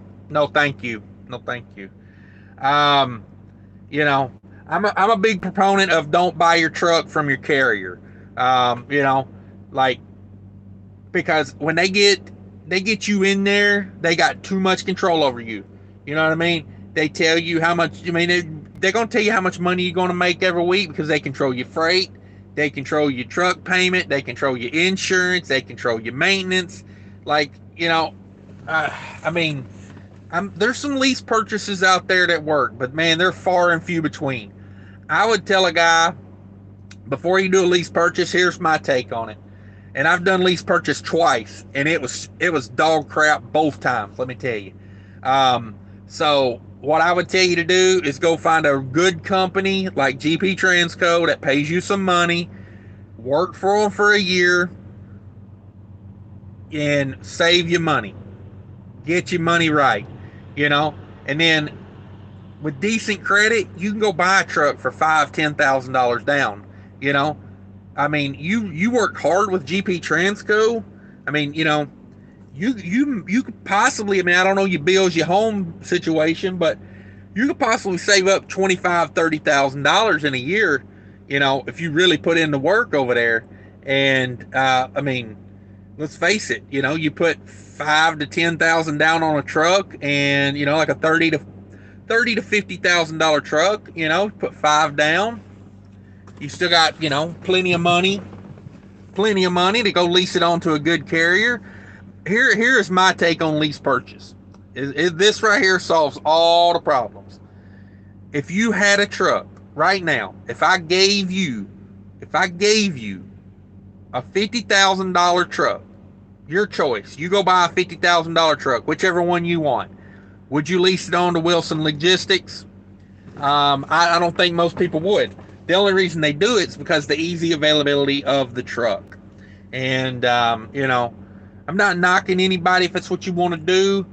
thank you. No, thank you. Um, you know, I'm a big proponent of don't buy your truck from your carrier. You know, like, because when they get you in there, they got too much control over you. You know what I mean? They tell you how much. I mean, they're gonna tell you how much money you're gonna make every week because they control your freight, they control your truck payment, they control your insurance, they control your maintenance. Like, you know, I mean, there's some lease purchases out there that work, but man, they're far and few between. I would tell a guy before you do a lease purchase, here's my take on it. And I've done lease purchase twice, and it was dog crap both times. Let me tell you. Um, so what I would tell you to do is go find a good company like GP Transco that pays you some money, work for them for a year, and save you money. Get your money right, you know. And then with decent credit, you can go buy a truck for $5,000-$10,000 down. You know, I mean, you work hard with GP Transco. I mean, you know, you could possibly. I mean, I don't know your bills, your home situation, but you could possibly save up $25,000-$30,000 in a year. You know, if you really put in the work over there. And I mean, let's face it. You know, you put 5 to 10,000 down on a truck, and you know, like a thirty to $50,000 truck. You know, put five down. You still got, you know, plenty of money to go lease it on to a good carrier. Here is my take on lease purchase. This right here solves all the problems. If you had a truck right now, if I gave you a $50,000 truck, your choice. You go buy a $50,000 truck, whichever one you want. Would you lease it on to Wilson Logistics? I don't think most people would. The only reason they do it is because the easy availability of the truck. And, you know, I'm not knocking anybody if it's what you want to do,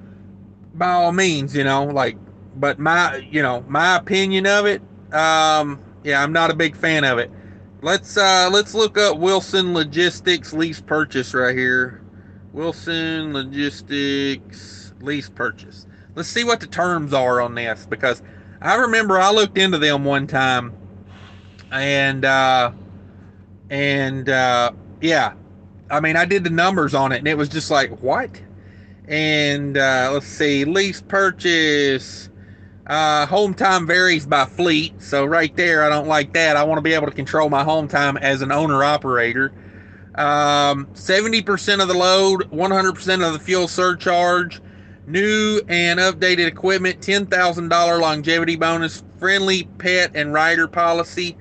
by all means, you know, like, but my opinion of it, yeah, I'm not a big fan of it. Let's look up Wilson Logistics lease purchase right here. Wilson Logistics lease purchase. Let's see what the terms are on this, because I remember I looked into them one time, and yeah, I mean, I did the numbers on it, and it was just like, what? And let's see, lease purchase. Home time varies by fleet, so right there, I don't like that. I want to be able to control my home time as an owner operator. 70% of the load, 100% of the fuel surcharge, new and updated equipment, $10,000 longevity bonus, friendly pet and rider policy.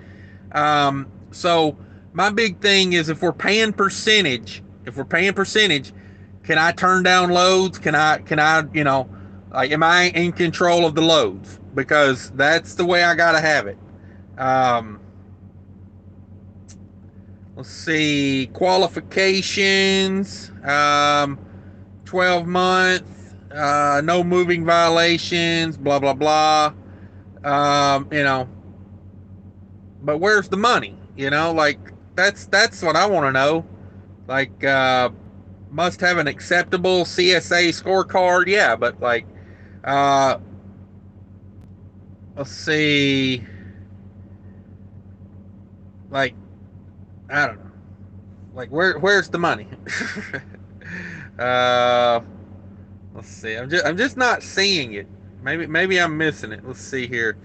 So my big thing is, if we're paying percentage, can I turn down loads? Can I, you know, like, am I in control of the loads? Because that's the way I gotta have it. Let's see, qualifications, 12 month, no moving violations, blah, blah, blah. You know, but where's the money? You know, like, that's what I want to know. Like, must have an acceptable CSA scorecard. Yeah, but like, let's see, like, I don't know. Like, where's the money? uh, let's see. I'm just not seeing it. Maybe I'm missing it. Let's see here.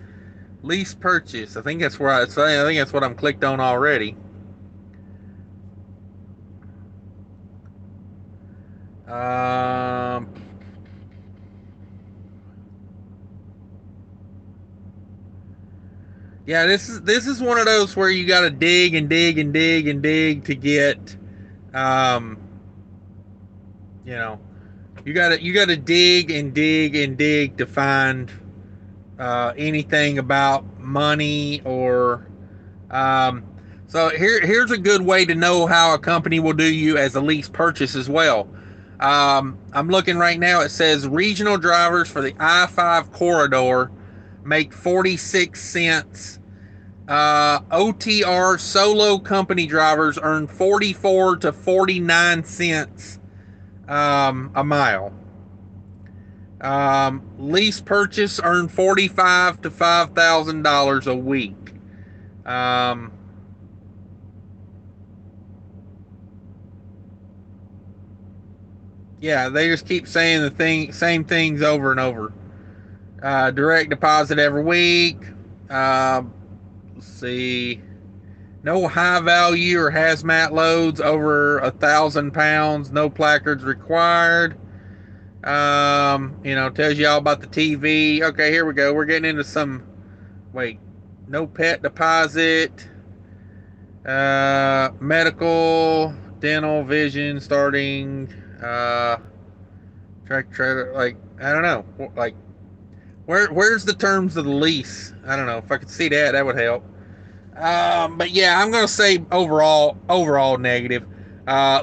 Lease purchase. I think that's where I think that's what I'm clicked on already. Yeah, this is one of those where you got to dig and dig and dig and dig to get, um, you know, you got to dig and dig and dig to find anything about money or. So here's a good way to know how a company will do you as a lease purchase as well. I'm looking right now. It says regional drivers for the I-5 corridor make 46 cents. OTR solo company drivers earn 44 to 49 cents a mile. Lease purchase earn $45 to $5,000 a week. Um, yeah, they just keep saying same things over and over. Direct deposit every week. Let's see. No high value or hazmat loads over 1,000 pounds. No placards required. Tells you all about the TV. Okay, here we go. We're getting into some. Wait, no pet deposit. Medical, dental, vision, starting. Track trailer. Like I don't know. Like where's the terms of the lease? I don't know. If I could see that, that would help. But yeah, I'm gonna say overall negative.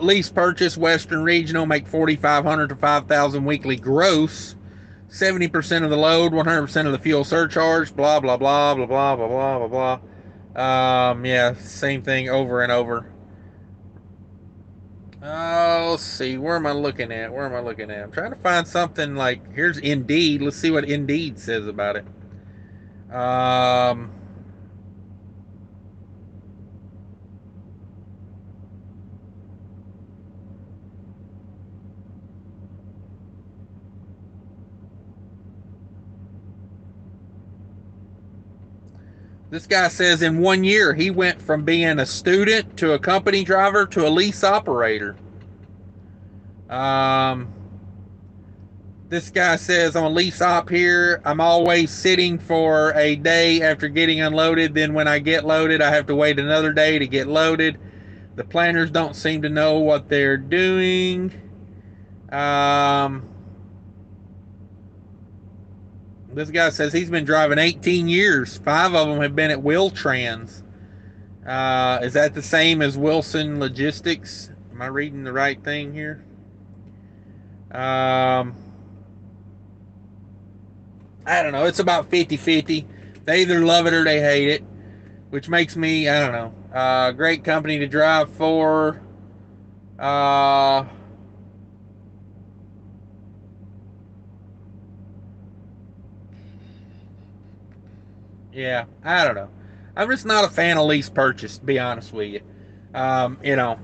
Lease purchase Western Regional make 4,500 to 5,000 weekly gross. 70% of the load, 100% of the fuel surcharge. Blah blah blah blah blah blah blah blah blah. Yeah, same thing over and over. Let's see. Where am I looking at? I'm trying to find something like here's Indeed. Let's see what Indeed says about it. Um, This guy says in 1 year he went from being a student to a company driver to a lease operator. Um, this guy says I'm a lease op here. I'm always sitting for a day after getting unloaded. Then when I get loaded, I have to wait another day to get loaded. The planners don't seem to know what they're doing. This guy says he's been driving 18 years. 5 of them have been at Wiltrans. Is that the same as Wilson Logistics? Am I reading the right thing here? I don't know. It's about 50-50. They either love it or they hate it, which makes me, I don't know. Great company to drive for. Yeah, I don't know. I'm just not a fan of lease purchase, to be honest with you. Um, you know,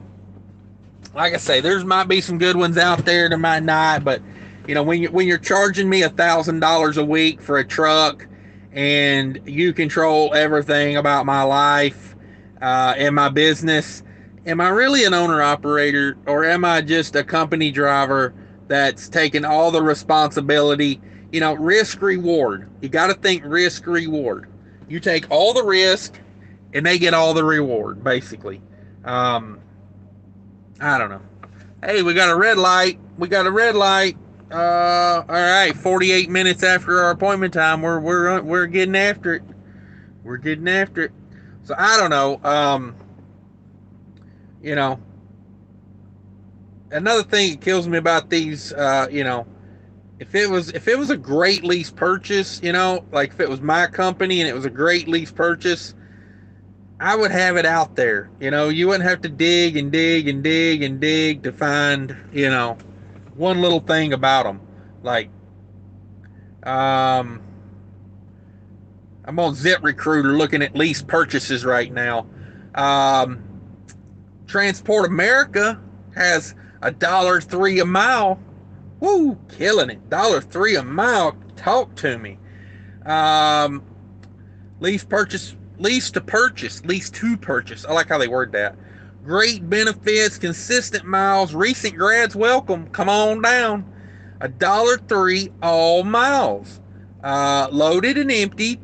like I say, there's might be some good ones out there, there might not, but when you're charging me $1,000 a week for a truck, and you control everything about my life and my business, am I really an owner operator, or am I just a company driver that's taking all the responsibility? Risk reward. You got to think risk reward. You take all the risk, and they get all the reward, basically. Um, I don't know. Hey, we got a red light. All right, 48 minutes after our appointment time, we're getting after it. So I don't know. You know, Another thing that kills me about these, if it was a great lease purchase, like if it was my company and it was a great lease purchase, I would have it out there. You wouldn't have to dig and dig and dig and dig to find, one little thing about them. Like, um, I'm on ZipRecruiter looking at lease purchases right now. Um, Transport America has $1.03 a mile. Woo, killing it. $1.03 a mile. Talk to me. Um, lease to purchase. I like how they word that. Great benefits, consistent miles, recent grads welcome. Come on down. $1.03 all miles. Loaded and empty,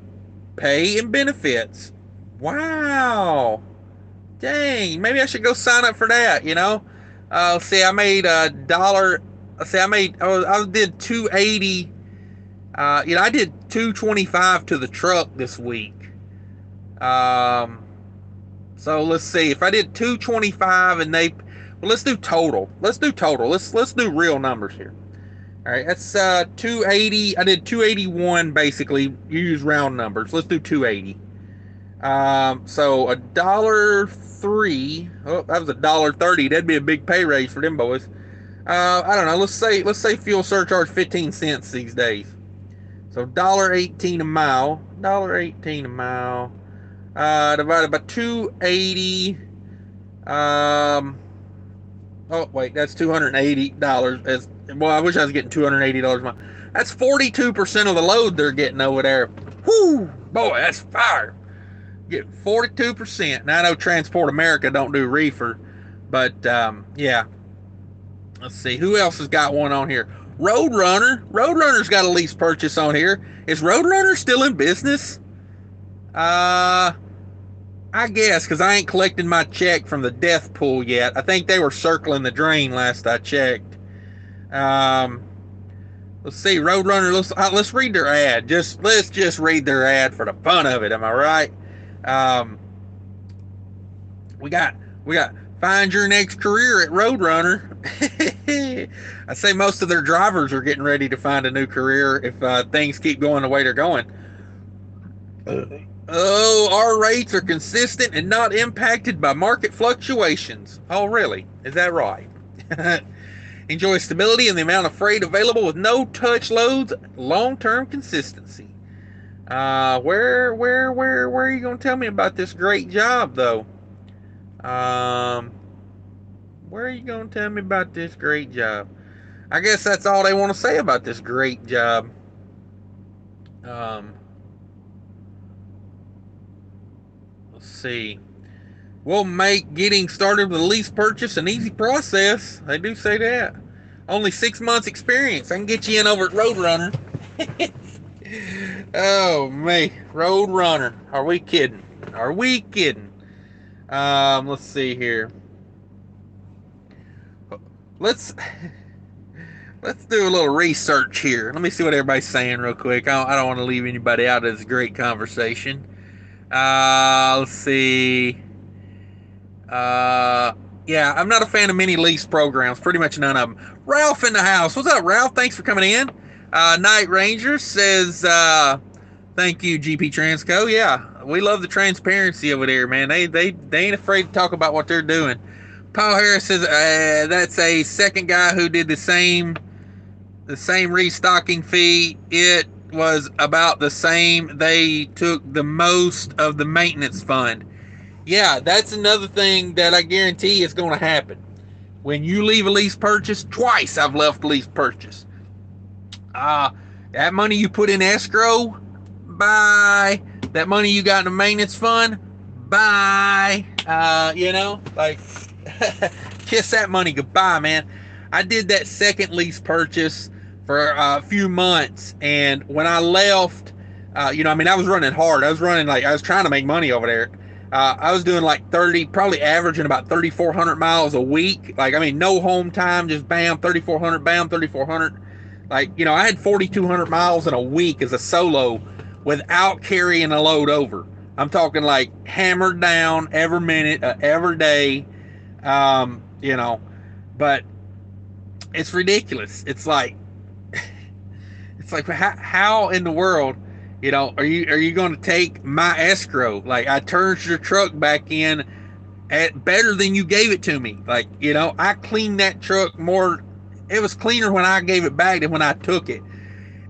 pay and benefits. Wow. Dang, maybe I should go sign up for that, See, I made $1. I did 280. I did 225 to the truck this week. So let's see. If I did 225 and let's do total. Let's do real numbers here. All right, that's 280. I did 281 basically. You use round numbers. Let's do 280. So $1.03. Oh, that was $1.30. That'd be a big pay raise for them boys. I don't know. Let's say fuel surcharge 15 cents these days. So $1.18 a mile. $1.18 a mile. Divided by 280. Oh wait, that's $280. Well, I wish I was getting $280 a mile. That's 42% of the load they're getting over there. Whoo, boy, that's fire. Get 42%. Now I know Transport America don't do reefer, but yeah. Let's see who else has got one on here. Roadrunner. Roadrunner's got a lease purchase on here. Is Roadrunner still in business? I guess, because I ain't collected my check from the death pool yet. I think they were circling the drain last I checked. Let's see, Roadrunner. Let's read their ad. Let's just read their ad for the fun of it. Am I right? We got find your next career at Roadrunner. I say most of their drivers are getting ready to find a new career if things keep going the way they're going. Oh, our rates are consistent and not impacted by market fluctuations. Oh, really? Is that right? Enjoy stability and the amount of freight available with no touch loads, long-term consistency. Where are you going to tell me about this great job, though? Where are you going to tell me about this great job? I guess that's all they want to say about this great job. Let's see. We'll make getting started with a lease purchase an easy process. They do say that. Only 6 months experience. I can get you in over at Roadrunner. Oh, me. Roadrunner. Are we kidding? Are we kidding? Let's see here. Let's do a little research here. Let me see what everybody's saying real quick. I don't want to leave anybody out of this great conversation. Let's see. Yeah, I'm not a fan of many lease programs. Pretty much none of them. Ralph in the house. What's up, Ralph? Thanks for coming in. Night Ranger says, thank you, GP Transco. Yeah, we love the transparency over there, man. They ain't afraid to talk about what they're doing. Paul Harris says, that's a second guy who did the same restocking fee. It was about the same. They took the most of the maintenance fund. Yeah, that's another thing that I guarantee is going to happen. When you leave a lease purchase, twice I've left lease purchase. That money you put in escrow, bye. That money you got in the maintenance fund, bye. Like, kiss that money goodbye, man. I did that second lease purchase for a few months, and when I left, I was running hard. I was trying to make money over there. I was doing like 30, probably averaging about 3,400 miles a week. No home time, just bam, 3,400, bam, 3,400. I had 4,200 miles in a week as a solo without carrying a load over. I'm talking like hammered down every minute, every day. But it's ridiculous. It's like how in the world, are you going to take my escrow? Like, I turned your truck back in at better than you gave it to me. I cleaned that truck more. It was cleaner when I gave it back than when I took it.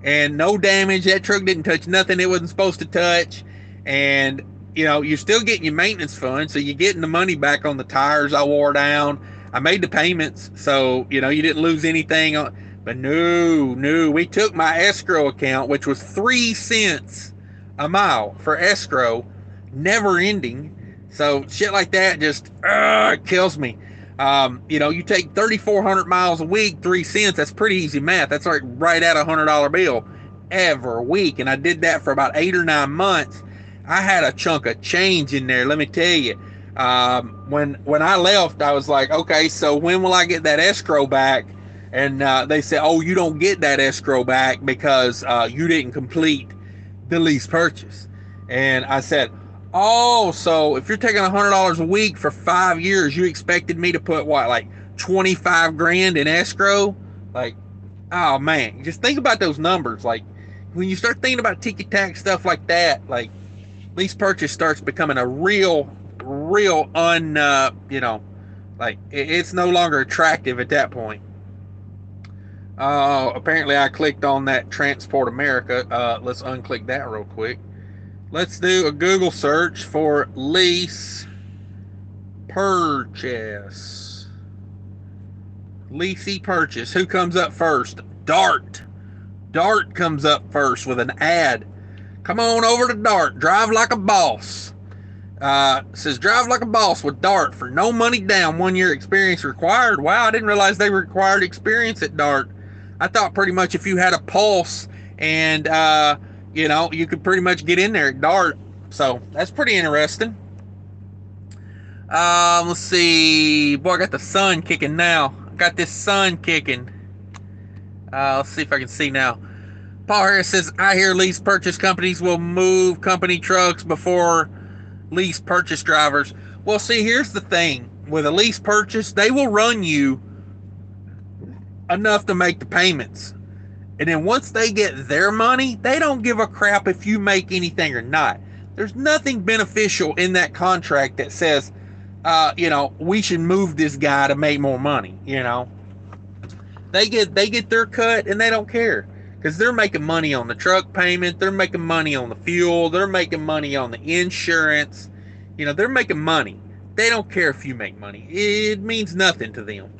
And no damage. That truck didn't touch nothing it wasn't supposed to touch. And, you're still getting your maintenance fund. So you're getting the money back on the tires I wore down. I made the payments. So, you didn't lose anything on. But no, we took my escrow account, which was 3 cents a mile for escrow, never ending. So shit like that just kills me. You take 3,400 miles a week, 3 cents. That's pretty easy math. That's like right at $100 bill every week. And I did that for about 8 or 9 months. I had a chunk of change in there. Let me tell you. When I left, I was like, okay, so when will I get that escrow back? And they said, oh, you don't get that escrow back because you didn't complete the lease purchase. And I said, oh, so if you're taking $100 a week for 5 years, you expected me to put what, like 25 grand in escrow? Like, oh man, just think about those numbers. Like, when you start thinking about ticket tax stuff like that, like, lease purchase starts becoming a real it's no longer attractive at that point. Apparently I clicked on that Transport America. Let's unclick that real quick. Let's do a Google search for lease purchase. Leasey purchase. Who comes up first? Dart. Dart comes up first with an ad. Come on over to Dart. Drive like a boss. Says drive like a boss with Dart for no money down. 1 year experience required. Wow, I didn't realize they required experience at Dart. I thought pretty much if you had a pulse and you could pretty much get in there at Dart. So that's pretty interesting. Let's see. Boy, I got the sun kicking now. I got this sun kicking. Let's see if I can see now. Paul Harris says, I hear lease purchase companies will move company trucks before lease purchase drivers. Well, see, here's the thing. With a lease purchase, they will run you enough to make the payments. And then once they get their money, they don't give a crap if you make anything or not. There's nothing beneficial in that contract that says, we should move this guy to make more money. They get their cut and they don't care because they're making money on the truck payment, they're making money on the fuel, they're making money on the insurance. They're making money. They don't care if you make money. It means nothing to them.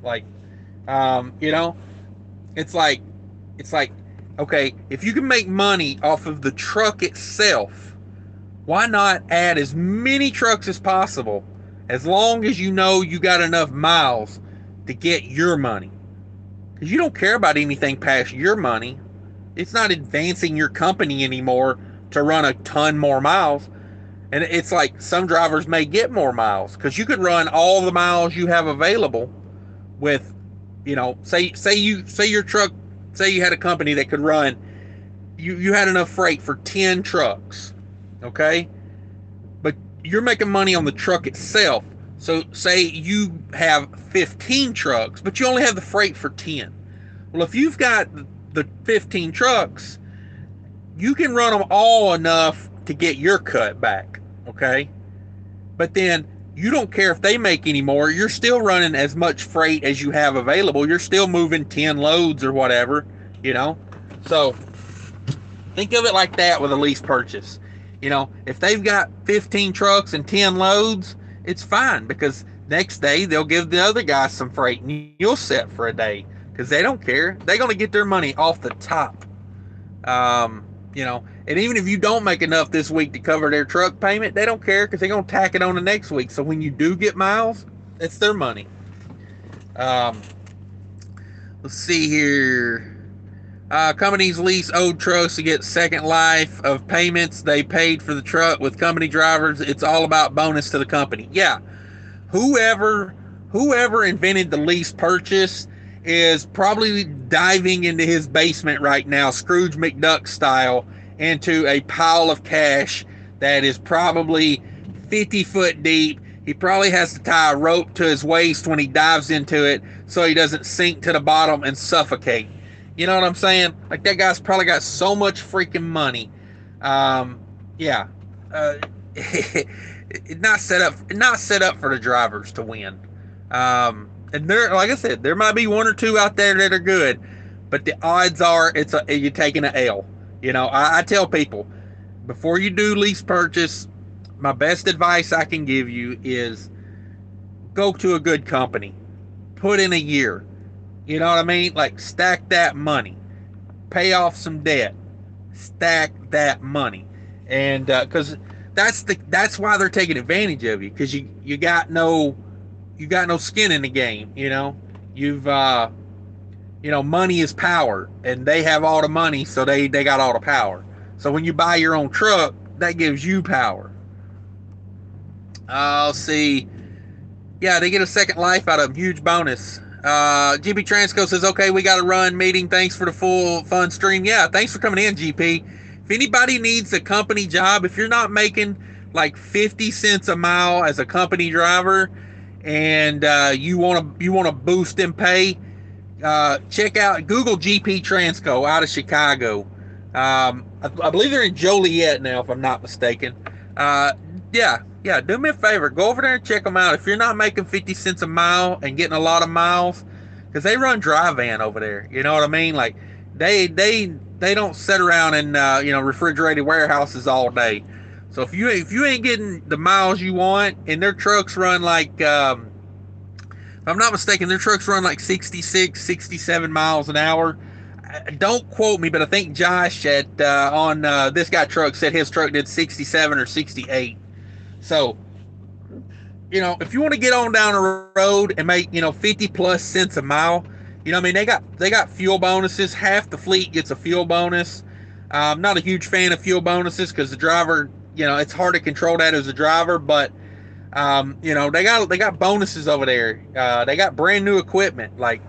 It's like, okay, if you can make money off of the truck itself, why not add as many trucks as possible, as long as you know you got enough miles to get your money? Because you don't care about anything past your money. It's not advancing your company anymore to run a ton more miles. And it's like some drivers may get more miles because you could run all the miles you have available with, say your truck, say you had a company that could run, you had enough freight for 10 trucks, okay? But you're making money on the truck itself. So say you have 15 trucks, but you only have the freight for 10. Well, if you've got the 15 trucks, you can run them all enough to get your cut back, okay? But then you don't care if they make any more. You're still running as much freight as you have available. You're still moving 10 loads or whatever, So think of it like that with a lease purchase. If they've got 15 trucks and 10 loads, it's fine because next day they'll give the other guy some freight and you'll set for a day because they don't care. They're going to get their money off the top. And even if you don't make enough this week to cover their truck payment, they don't care because they're going to tack it on the next week. So when you do get miles, it's their money. Let's see here. Companies lease old trucks to get second life of payments they paid for the truck with company drivers. It's all about bonus to the company. Yeah. Whoever invented the lease purchase is probably diving into his basement right now, Scrooge McDuck style, into a pile of cash that is probably 50 foot deep. He probably has to tie a rope to his waist when he dives into it so he doesn't sink to the bottom and suffocate. You know what I'm saying? Like, that guy's probably got so much freaking money. Not set up for the drivers to win. And there, like I said, there might be one or two out there that are good, but the odds are you're taking an L. I tell people, before you do lease purchase, my best advice I can give you is go to a good company. Put in a year. You know what I mean? Like, stack that money. Pay off some debt. Stack that money. And because that's why they're taking advantage of you, because you got no skin in the game. You've money is power, and they have all the money, so they got all the power. So when you buy your own truck, that gives you power. I'll see. Yeah, they get a second life out of them. Huge bonus. GP Transco says, okay, we got to run meeting. Thanks for the full fun stream. Yeah, thanks for coming in, GP. If anybody needs a company job, if you're not making like 50 cents a mile as a company driver, and you want to boost in pay, check out Google GP Transco out of Chicago. I believe they're in Joliet now, if I'm not mistaken. Yeah, do me a favor. Go over there and check them out. If you're not making 50 cents a mile and getting a lot of miles, because they run dry van over there. You know what I mean? Like they don't sit around in refrigerated warehouses all day. So if you ain't getting the miles you want, and their trucks run like if I'm not mistaken, their trucks run like 66, 67 miles an hour. Don't quote me, but I think Josh on this guy truck said his truck did 67 or 68. So, if you want to get on down the road and make 50 plus cents a mile, I mean they got fuel bonuses. Half the fleet gets a fuel bonus. I'm not a huge fan of fuel bonuses because the driver, it's hard to control that as a driver, but they got bonuses over there. They got brand new equipment. Like,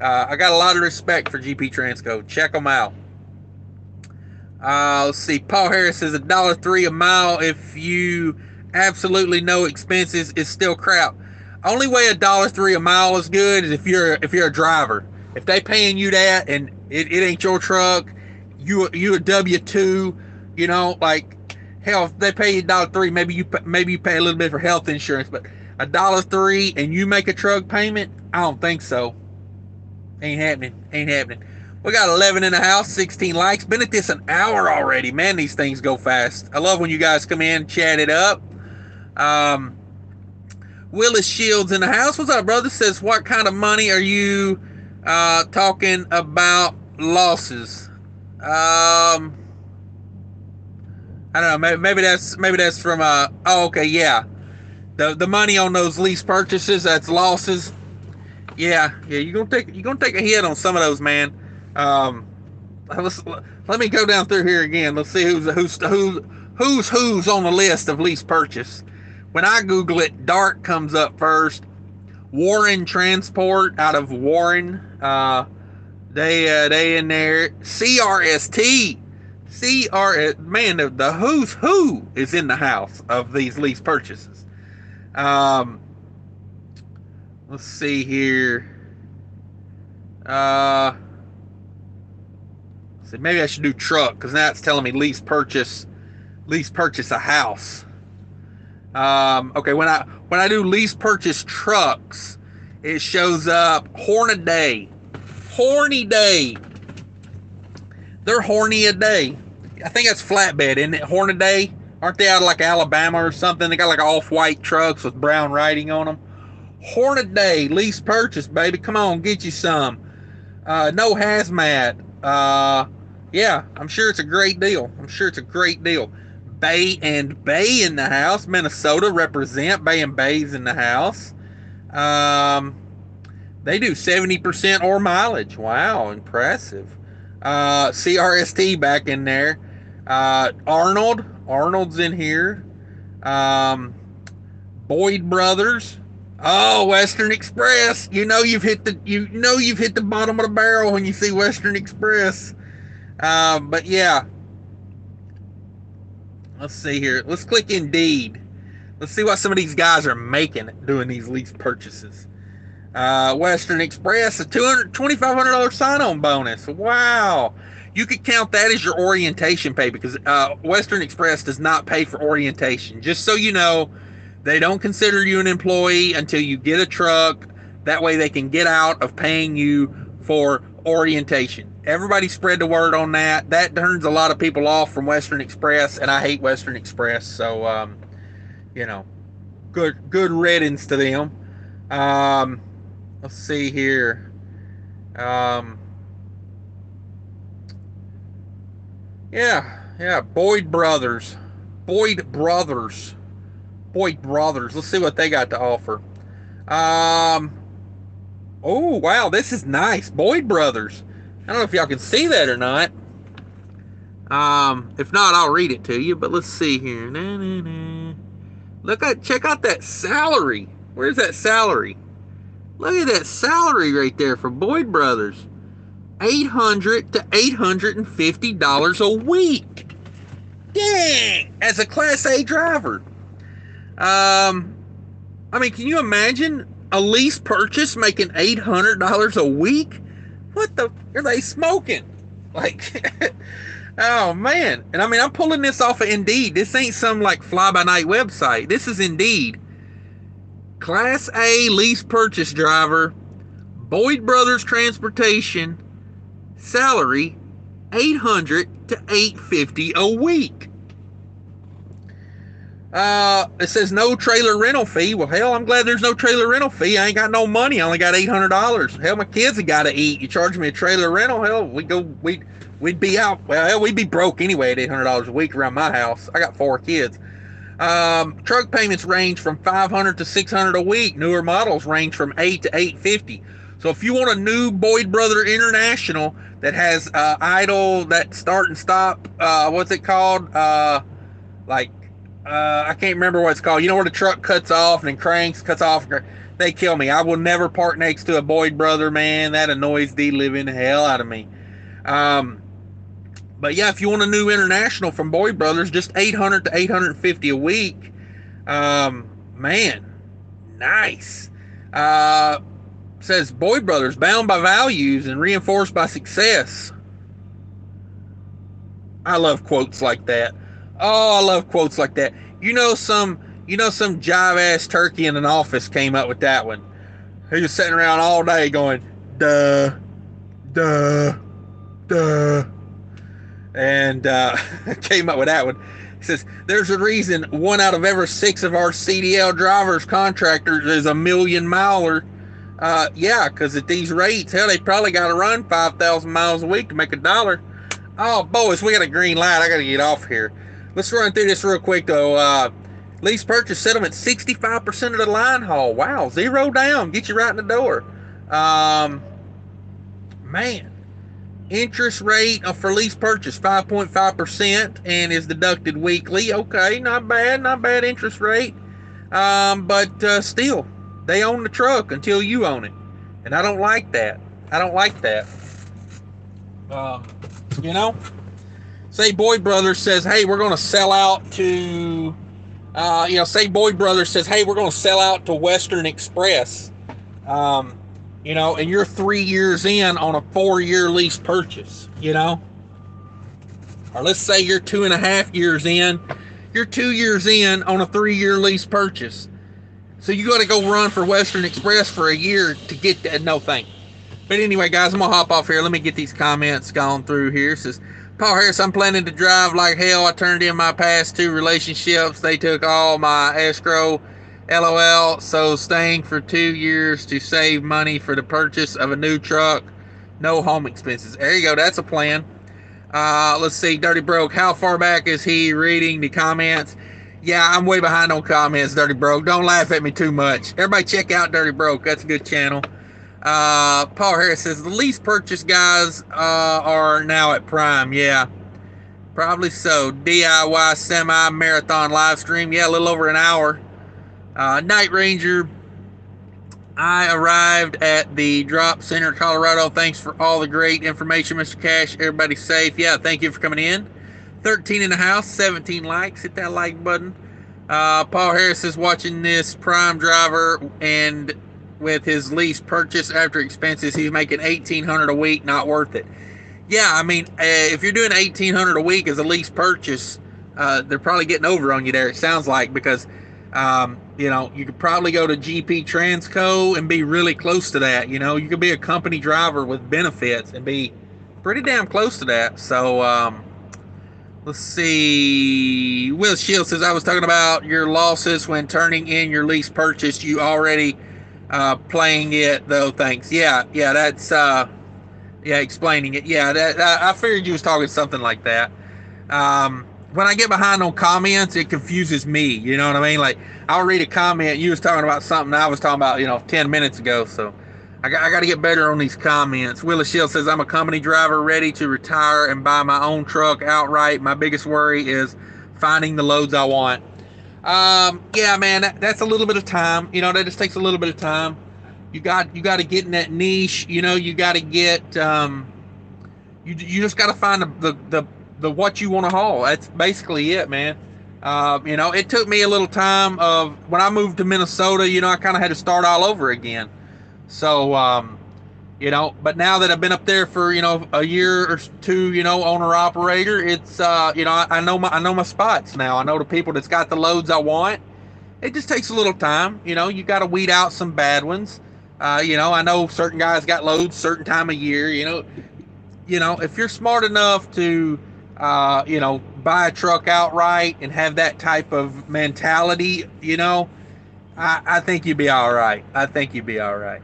I got a lot of respect for GP Transco. Check them out. Let's see. Paul Harris says $1.03 a mile if you absolutely no expenses is still crap. Only way $1.03 a mile is good is if you're a driver. If they paying you that and it ain't your truck, you a W-2, like. Hell, if they pay you $1.03, maybe you pay a little bit for health insurance, but $1.03 and you make a truck payment, I don't think so. Ain't happening. We got 11 in the house, 16 likes. Been at this an hour already. Man, these things go fast. I love when you guys come in, chat it up. Willis Shields in the house. What's up, brother? Says, what kind of money are you talking about losses? I don't know. Maybe that's from oh, okay, yeah. The money on those lease purchases, that's losses. Yeah. You're gonna take a hit on some of those, man. Let me go down through here again. Let's see who's on the list of lease purchase. When I Google it, Dart comes up first. Warren Transport out of Warren. They in there. CRST. Man, the who's who is in the house of these lease purchases. Let's see here. So maybe I should do truck because now it's telling me lease purchase a house. Okay, when I do lease purchase trucks, it shows up horny day. They're horny a day. I think that's flatbed, isn't it? Hornaday? Aren't they out of like Alabama or something? They got like off-white trucks with brown writing on them. Hornaday, lease purchase, baby. Come on, get you some. No hazmat. Yeah, I'm sure it's a great deal. Bay and Bay in the house. Minnesota represent. Bay and Bay's in the house. They do 70% or mileage. Wow, impressive. CRST back in there. Arnold's in here. Boyd Brothers. Oh, Western Express. You've hit the bottom of the barrel when you see Western Express. But yeah. Let's see here. Let's click Indeed. Let's see what some of these guys are making doing these lease purchases. Western Express, a $2,500 sign-on bonus. Wow. You could count that as your orientation pay because Western Express does not pay for orientation. Just so you know, they don't consider you an employee until you get a truck. That way they can get out of paying you for orientation. Everybody spread the word on that. That turns a lot of people off from Western Express, and I hate Western Express. So, good riddance to them. Let's see here. Yeah. Boyd Brothers. Let's see what they got to offer. Oh, wow, this is nice. Boyd Brothers. I don't know if y'all can see that or not. If not, I'll read it to you, but let's see here. Check out that salary. Where's that salary? Look at that salary right there for Boyd Brothers. $800 to $850 a week. Dang! As a Class A driver. I mean, can you imagine a lease purchase making $800 a week? What the are they smoking? Like, oh man. And I mean, I'm pulling this off of Indeed. This ain't some like fly-by-night website. This is Indeed. Class A lease purchase driver, Boyd Brothers Transportation salary $800 to $850 a week. It says no trailer rental fee. Well, hell, I'm glad there's no trailer rental fee. I ain't got no money. I only got $800. Hell, my kids have got to eat. You charge me a trailer rental? Hell, we'd be out. Well, hell, we'd be broke anyway at $800 a week around my house. I got 4 kids. Truck payments range from $500 to $600 a week. Newer models range from $800 to $850. So if you want a new Boyd Brother International that has idle, that start and stop, what's it called? I can't remember what it's called. You know where the truck cuts off and then cranks, cuts off. They kill me. I will never park next to a Boyd Brother, man. That annoys the living hell out of me. But yeah, if you want a new International from Boyd Brothers, just $800 to $850 a week. Man, nice. Says Boyd Brothers, bound by values and reinforced by success. I love quotes like that. Oh, I love quotes like that. Some jive ass turkey in an office came up with that one. He was sitting around all day going, duh, duh, duh. And came up with that one. He says, there's a reason 1 out of every 6 of our CDL drivers, contractors, is a million miler. Yeah, because at these rates, hell, they probably got to run 5,000 miles a week to make $1. Oh, boys, we got a green light. I got to get off here. Let's run through this real quick, though. Lease purchase settlement, 65% of the line haul. Wow, 0 down. Get you right in the door. Man. Interest rate for lease purchase, 5.5%, and is deducted weekly. Okay, not bad interest rate. But still, they own the truck until you own it. And I don't like that. Say Boyd Brothers says, hey, we're going to sell out to, say Boyd Brothers says, hey, we're going to sell out to Western Express, and you're 3 years in on a 4-year lease purchase, or let's say you're 2.5 years in, you're 2 years in on a 3-year lease purchase. So you got to go run for Western Express for a year to get that. No, thank you. But anyway, guys, I'm going to hop off here. Let me get these comments gone through here. It says, Paul Harris, I'm planning to drive like hell. I turned in my past 2 relationships. They took all my escrow. LOL. So staying for 2 years to save money for the purchase of a new truck. No home expenses. There you go. That's a plan. Let's see. Dirty Broke. How far back is he reading the comments? Yeah, I'm way behind on comments, Dirty Broke. Don't laugh at me too much. Everybody check out Dirty Broke. That's a good channel. Paul Harris says, the lease purchase guys are now at Prime. Yeah, probably so. DIY semi-marathon live stream. Yeah, a little over an hour. Night Ranger, I arrived at the drop center, Colorado. Thanks for all the great information, Mr. Cash. Everybody safe. Yeah, thank you for coming in. 13 in the house, 17 likes. Hit that like button. Paul Harris is watching this Prime driver, and with his lease purchase after expenses, he's making $1,800 a week. Not worth it. Yeah, I mean, if you're doing $1,800 a week as a lease purchase, they're probably getting over on you there. It sounds like, because you could probably go to GP Transco and be really close to that. You could be a company driver with benefits and be pretty damn close to that. So let's see. Will Shield says, I was talking about your losses when turning in your lease purchase. You already playing it though. Thanks. Yeah, that's explaining it. Yeah, that I figured you was talking something like that. When I get behind on comments, it confuses me. You know what I mean? Like, I'll read a comment, you was talking about something I was talking about, 10 minutes ago. So I got to get better on these comments. Willis Shield says, I'm a company driver ready to retire and buy my own truck outright. My biggest worry is finding the loads I want. Yeah, man, that's a little bit of time. That just takes a little bit of time. You got to get in that niche. You got to get, you just got to find the what you want to haul. That's basically it, man. It took me a little time of when I moved to Minnesota, I kind of had to start all over again. So, but now that I've been up there for, a year or 2, owner operator, it's, I know my spots now. I know the people that's got the loads I want. It just takes a little time. You got to weed out some bad ones. I know certain guys got loads certain time of year. If you're smart enough to, buy a truck outright and have that type of mentality, I think you'd be all right. I think you'd be all right.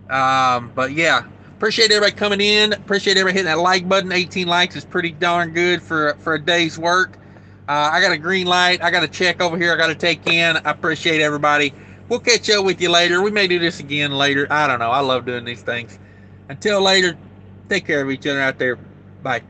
But yeah, appreciate everybody coming in. Appreciate everybody hitting that like button. 18 likes is pretty darn good for a day's work. I got a green light. I got a check over here I got to take in. I appreciate everybody. We'll catch up with you later. We may do this again later. I don't know. I love doing these things. Until later, take care of each other out there. Bye.